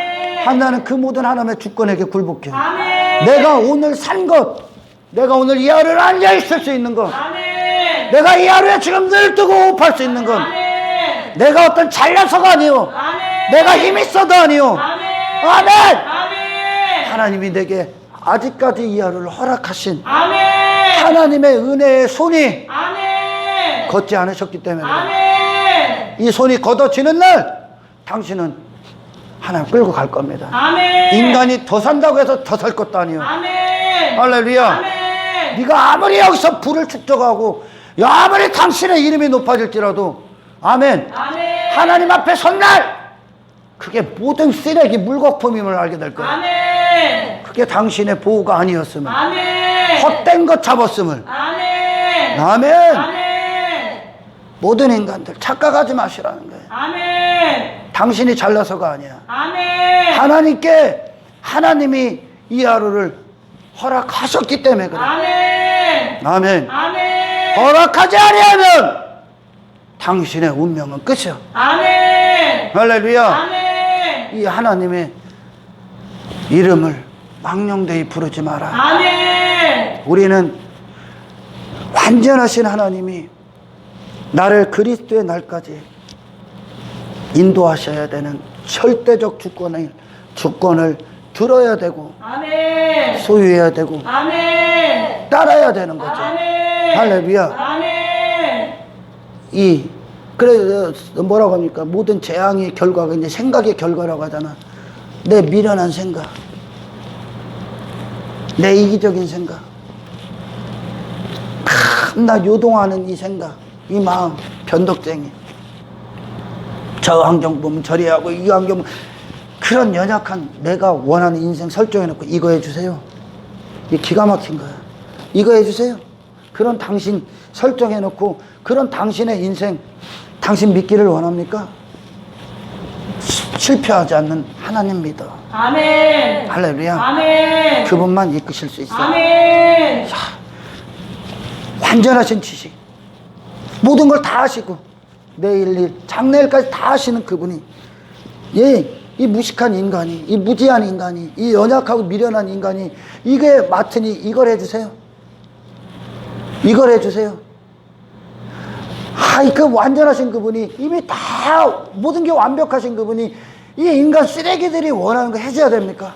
한나는 그 모든 하나님의 주권에게 굴복해. 내가 오늘 산 것, 내가 오늘 이 하루를 앉아 있을 수 있는 것, 내가 이 하루에 지금 늘 뜨고 호흡할 수 있는 것, 내가 어떤 잘나서가 아니요, 내가 힘 있어도 아니요. 아멘. 하나님이 내게 아직까지 이 하루를 허락하신 하나님의 은혜의 손이 걷지 않으셨기 때문에 이 손이 걷어지는 날 당신은 하나님 끌고 갈 겁니다. 인간이 더 산다고 해서 더 살 것도 아니요. 할렐루야. 네가 아무리 여기서 불을 축적하고 아무리 당신의 이름이 높아질지라도 아멘. 하나님 앞에 선 날 그게 모든 쓰레기 물거품임을 알게 될 거예요. 그게 당신의 보호가 아니었음을, 헛된 것 잡았음을. 아멘. 모든 인간들 착각하지 마시라는 거예요. 당신이 잘나서가 아니야. 하나님이 이 하루를 허락하셨기 때문에 그래. 아멘. 허락하지 아니하면 당신의 운명은 끝이야. 할렐루야. 이 하나님의 이름을 망령되이 부르지 마라. 우리는 완전하신 하나님이 나를 그리스도의 날까지 인도하셔야 되는 절대적 주권을 들어야 되고 소유해야 되고 따라야 되는 거죠. 할렐루야. 그래서 뭐라고 합니까? 모든 재앙의 결과가 이제 생각의 결과라고 하잖아. 내 미련한 생각, 내 이기적인 생각, 나 요동하는 이 생각, 이 마음, 변덕쟁이. 저 환경 보면 저리 하고 이 환경 보면, 그런 연약한 내가 원하는 인생 설정해놓고 이거 해주세요. 이게 기가 막힌 거야. 이거 해주세요. 그런 당신 설정해놓고 그런 당신의 인생 당신 믿기를 원합니까? 실패하지 않는 하나님 믿어. 아멘. 할렐루야. 아멘. 그분만 이끄실 수 있어요. 아멘. 완전하신 지식. 모든 걸 다 하시고 내일 일, 장래일까지 다 하시는 그분이 이 무식한 인간이, 이 무지한 인간이, 이 연약하고 미련한 인간이 이게 맡으니 이걸 해주세요. 이걸 해주세요. 그 완전하신 그분이 이미 다 모든 게 완벽하신 그분이 이 인간 쓰레기들이 원하는 거 해줘야 됩니까?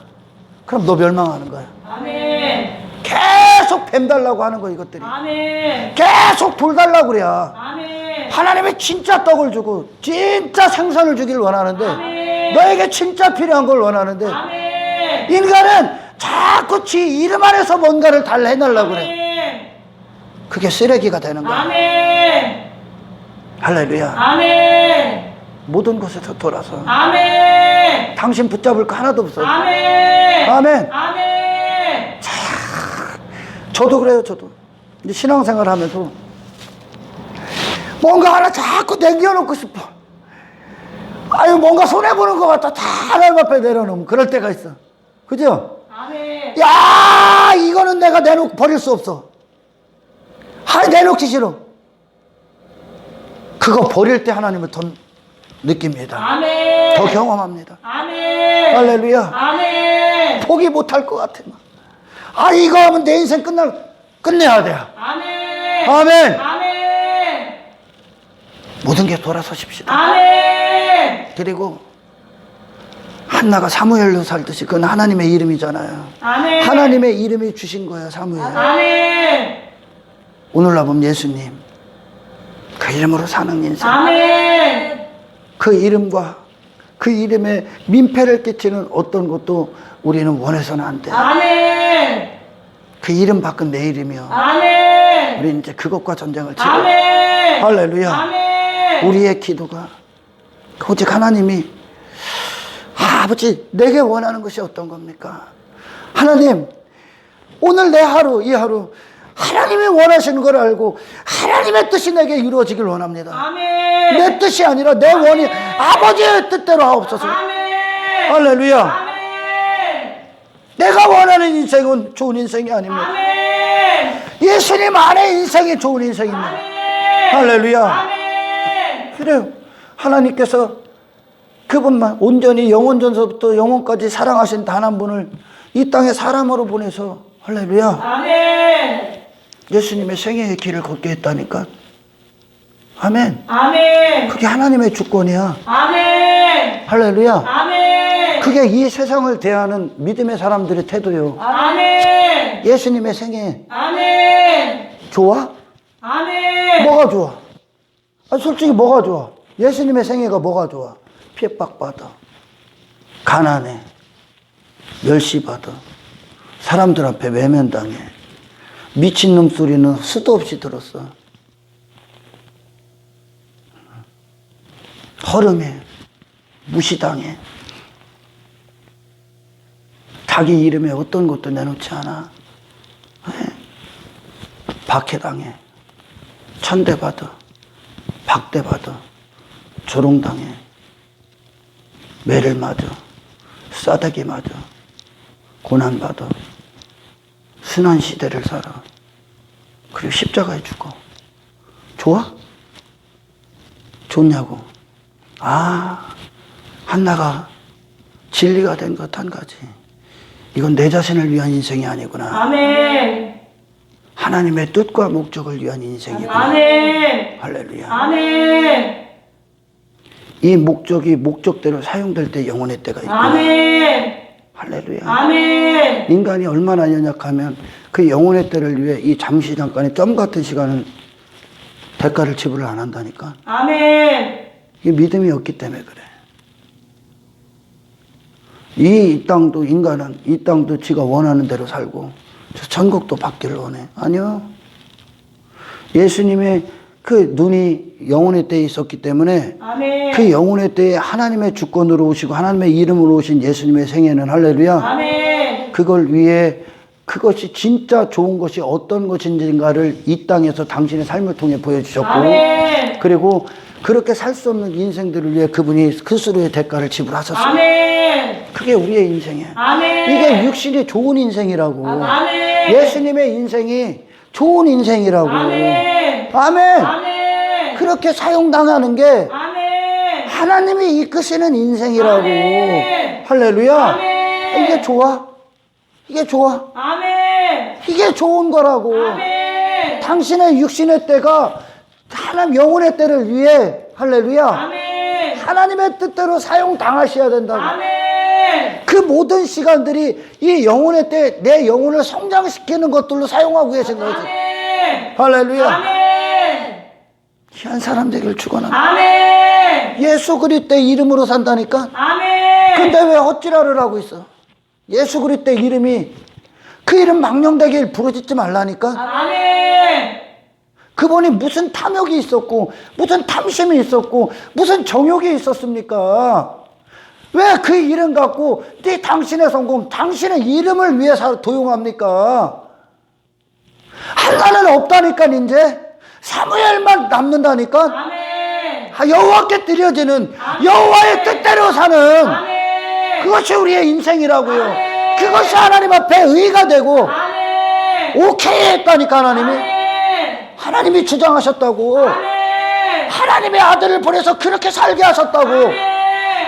그럼 너 멸망하는 거야. 아멘. 계속 뱀 달라고 하는 거 이것들이. 아멘. 계속 돌 달라고 그래야. 아멘. 하나님이 진짜 떡을 주고 진짜 생선을 주길 원하는데 아멘. 너에게 진짜 필요한 걸 원하는데 아멘. 인간은 자꾸 지 이름 안에서 뭔가를 달래내려고 그래. 아멘. 그게 쓰레기가 되는 거야. 아멘. 할렐루야. 아멘. 모든 것에서 돌아서 아멘. 당신 붙잡을 거 하나도 없어요. 아멘. 아멘. 아멘. 저도 그래요. 저도 이제 신앙생활 하면서 뭔가 하나 자꾸 남겨놓고 싶어. 아유 뭔가 손해보는 것 같다. 다 하나님 앞에 내려놓으면 그럴 때가 있어. 그죠? 아멘. 야 이거는 내가 내놓고 버릴 수 없어. 내놓기 싫어. 그거 버릴 때 하나님을 더 느낍니다. 아멘. 더 경험합니다. 아멘. 할렐루야. 아멘. 포기 못할 것 같아. 이거 하면 내 인생 끝내야 돼. 아멘. 아멘. 아멘. 모든 게 돌아서십시다. 아멘. 그리고 한나가 사무엘로 살듯이 그건 하나님의 이름이잖아요. 아멘. 하나님의 이름이 주신 거예요. 사무엘. 아멘. 오늘날 보면 예수님 그 이름으로 사는 인생. 아멘. 그 이름과 그 이름에 민폐를 끼치는 어떤 것도 우리는 원해서는 안 돼. 아멘. 그 이름 바꾼 내 이름이요. 아멘. 우리 이제 그것과 전쟁을 치러. 아멘. 할렐루야. 아멘. 우리의 기도가 오직 하나님이 아버지 내게 원하는 것이 어떤 겁니까? 하나님 오늘 내 하루 이 하루 하나님이 원하시는 걸 알고 하나님의 뜻이 내게 이루어지길 원합니다. 아멘. 내 뜻이 아니라 내 원이 아버지의 뜻대로 하옵소서. 아멘. 할렐루야. 아멘. 내가 원하는 인생은 좋은 인생이 아닙니다. 아멘. 예수님 안에 인생이 좋은 인생입니다. 아멘. 할렐루야. 아멘. 그래요. 하나님께서 그분만 온전히 영원전서부터 영원까지 사랑하신 단 한 분을 이 땅에 사람으로 보내서 할렐루야. 아멘. 예수님의 생애의 길을 걷게 했다니까. 아멘. 아멘. 그게 하나님의 주권이야. 아멘. 할렐루야. 아멘. 그게 이 세상을 대하는 믿음의 사람들의 태도요. 아멘. 예수님의 생애 아멘. 좋아? 아멘. 뭐가 좋아? 솔직히 뭐가 좋아? 예수님의 생애가 뭐가 좋아? 핍박받아, 가난해, 멸시받아, 사람들 앞에 외면당해, 미친놈 소리는 수도 없이 들었어. 허름해, 무시당해, 자기 이름에 어떤 것도 내놓지 않아. 박해당해, 천대받아, 박대받아, 조롱당해, 매를 맞아, 싸대기 맞아, 고난받아, 순환 시대를 살아. 그리고 십자가에 죽어. 좋아? 좋냐고. 한나가 진리가 된 것 한 가지. 이건 내 자신을 위한 인생이 아니구나. 아멘. 하나님의 뜻과 목적을 위한 인생이구나. 아멘. 할렐루야. 아멘. 이 목적이 목적대로 사용될 때 영혼의 때가 있고. 아멘. 할렐루야. 아멘. 인간이 얼마나 연약하면 그 영혼의 때를 위해 이 잠시 잠깐의 점 같은 시간을 대가를 지불을 안 한다니까. 아멘. 이 믿음이 없기 때문에 그래. 이 땅도 인간은 이 땅도 지가 원하는 대로 살고 저 천국도 받기를 원해. 아니요. 예수님의 그 눈이 영혼의 때에 있었기 때문에 아멘. 그 영혼의 때에 하나님의 주권으로 오시고 하나님의 이름으로 오신 예수님의 생애는 할렐루야. 아멘. 그걸 위해 그것이 진짜 좋은 것이 어떤 것인가를 이 땅에서 당신의 삶을 통해 보여주셨고, 아멘. 그리고 그렇게 살 수 없는 인생들을 위해 그분이 스스로의 대가를 지불하셨어요. 아멘. 그게 우리의 인생이에요. 아멘. 이게 육신이 좋은 인생이라고. 아멘. 예수님의 인생이 좋은 인생이라고. 아멘. 아멘. 아멘. 그렇게 사용당하는 게 아멘. 하나님이 이끄시는 인생이라고. 아멘. 할렐루야. 아멘. 이게 좋아? 이게 좋아? 아멘. 이게 좋은 거라고. 아멘. 당신의 육신의 때가 하나님 영혼의 때를 위해, 할렐루야, 아멘. 하나님의 뜻대로 사용당하셔야 된다고. 아멘. 그 모든 시간들이 이 영혼의 때 내 영혼을 성장시키는 것들로 사용하고 계신 거지. 아멘. 할렐루야. 아멘. 귀한 사람 되길 축원합니다. 아멘. 예수 그리스도의 이름으로 산다니까. 아멘. 근데 왜 헛지랄을 하고 있어? 예수 그리스도의 이름이, 그 이름 망령되게 부르짖지 말라니까. 아멘. 그분이 무슨 탐욕이 있었고 무슨 탐심이 있었고 무슨 정욕이 있었습니까? 왜 그 이름 갖고 당신의 성공, 당신의 이름을 위해 도용합니까? 하나는 없다니까. 이제 사무엘만 남는다니까. 아멘. 여호와께 드려지는, 여호와의 뜻대로 사는, 아멘. 그것이 우리의 인생이라고요. 아멘. 그것이 하나님 앞에 의가 되고 아멘. 오케이 했다니까. 아멘. 하나님이 주장하셨다고. 아멘. 하나님의 아들을 보내서 그렇게 살게 하셨다고. 아멘.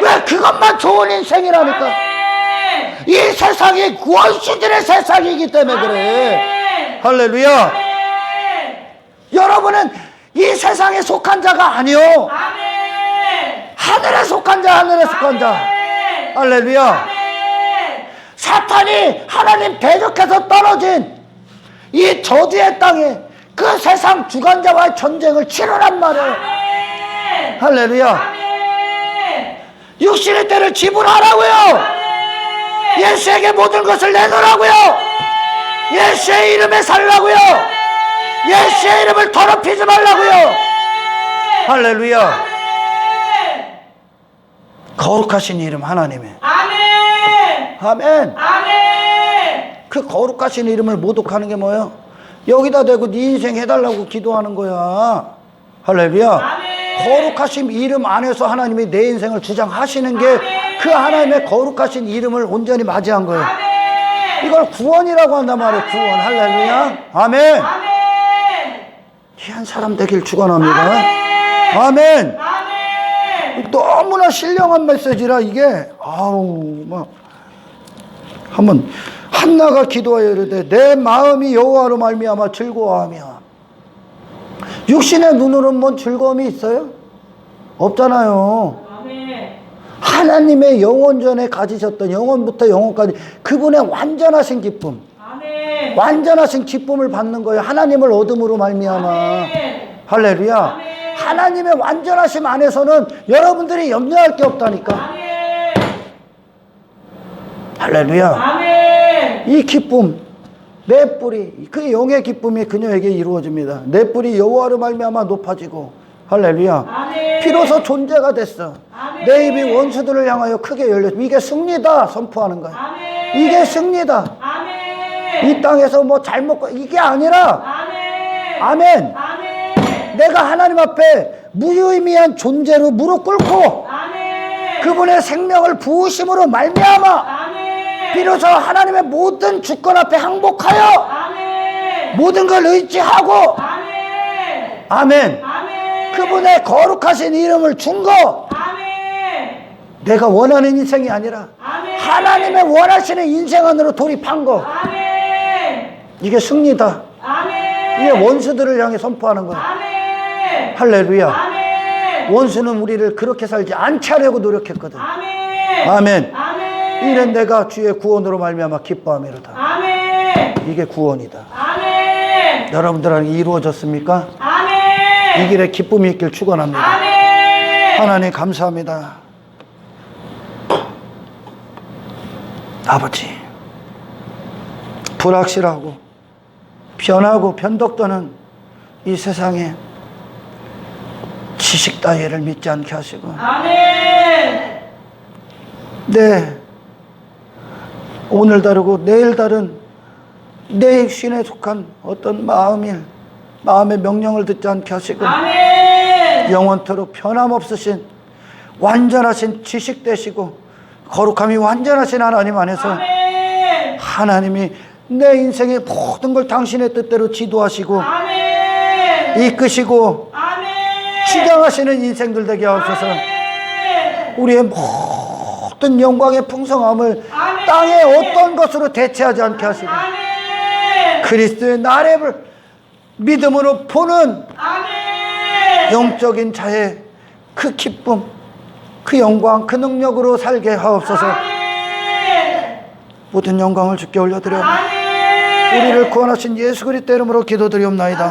왜 그것만 좋은 인생이라니까. 아멘. 이 세상이 구원시들의 세상이기 때문에 그래. 할렐루야. 아멘. 여러분은 이 세상에 속한 자가 아니요, 아멘. 하늘에 속한 자, 하늘에 속한 자. 아멘. 할렐루야. 아멘. 사탄이 하나님 대적해서 떨어진 이 저주의 땅에 그 세상 주관자와의 전쟁을 치르란 말이에요. 아멘. 할렐루야. 아멘. 육신의 때를 지불하라고요. 아멘. 예수에게 모든 것을 내놓으라고요. 예수의 이름에 살라고요. 예수의 이름을 더럽히지 말라고요. 할렐루야. 아멘. 거룩하신 이름 하나님의. 아멘. 아멘. 아멘. 그 거룩하신 이름을 모독하는 게 뭐예요? 여기다 대고 네 인생 해달라고 기도하는 거야. 할렐루야. 아멘. 거룩하신 이름 안에서 하나님이 내 인생을 주장하시는 게 그 하나님의 거룩하신 이름을 온전히 맞이한 거예요. 아멘. 이걸 구원이라고 한단 말이에요. 구원. 할렐루야. 아멘. 아멘. 귀한 사람 되길 축원합니다. 아멘. 아멘. 아멘. 너무나 신령한 메시지라 이게 막 한번 한나가 기도하여 이르되 내 마음이 여호와로 말미암아 즐거워하며. 육신의 눈으로는 뭔 즐거움이 있어요? 없잖아요. 아멘. 하나님의 영원전에 가지셨던, 영원부터 영원까지 그분의 완전하신 기쁨, 아멘. 완전하신 기쁨을 받는 거예요. 하나님을 얻음으로 말미암아. 아멘. 할렐루야. 아멘. 하나님의 완전하심 안에서는 여러분들이 염려할 게 없다니까. 아멘. 할렐루야. 아멘. 이 기쁨, 내 뿔이, 그 영의 기쁨이 그녀에게 이루어집니다. 내 뿔이 여호와로 말미암아 높아지고. 할렐루야. 아멘. 비로소 존재가 됐어. 아멘. 내 입이 원수들을 향하여 크게 열려. 이게 승리다 선포하는 거야. 아멘. 이게 승리다. 아멘. 이 땅에서 뭐 잘 먹고 이게 아니라. 아멘. 아멘. 아멘. 내가 하나님 앞에 무의미한 존재로 무릎 꿇고 아멘. 그분의 생명을 부으심으로 말미암아 아멘. 비로소 하나님의 모든 주권 앞에 항복하여 아멘. 모든 걸 의지하고. 아멘. 아멘. 아멘. 그분의 거룩하신 이름을 준 거. 아멘. 내가 원하는 인생이 아니라 아멘. 하나님의 원하시는 인생 안으로 돌입한 거. 아멘. 이게 승리다. 아멘. 이게 원수들을 향해 선포하는 거야. 아멘. 할렐루야. 아멘. 원수는 우리를 그렇게 살지 않게 하려고 노력했거든. 아멘. 아멘. 아멘. 이는 내가 주의 구원으로 말미암아 기뻐함이로다. 아멘. 이게 구원이다. 아멘. 여러분들에게 이루어졌습니까? 아멘. 이 길에 기쁨이 있길 축원합니다. 아멘. 하나님 감사합니다. 아버지, 불확실하고 변하고 변덕떠는 이 세상에 지식 따위를 믿지 않게 하시고, 아멘. 네, 오늘 다르고 내일 다른 내 신에 속한 어떤 마음의 명령을 듣지 않게 하시고 아멘. 영원토록 변함없으신 완전하신 지식 되시고 거룩함이 완전하신 하나님 안에서 아멘. 하나님이 내 인생의 모든 걸 당신의 뜻대로 지도하시고 아멘. 이끄시고 아멘. 주장하시는 인생들 되게 하옵소서. 아멘. 우리의 모든 영광의 풍성함을 아멘. 땅의 어떤 것으로 대체하지 않게 하시고 아멘. 그리스도의 나를 믿음으로 보는 아멘. 영적인 자의 그 기쁨, 그 영광, 그 능력으로 살게 하옵소서. 아멘. 모든 영광을 주께 올려드려 아멘. 우리를 구원하신 예수 그리스도 이름으로 기도드리옵나이다.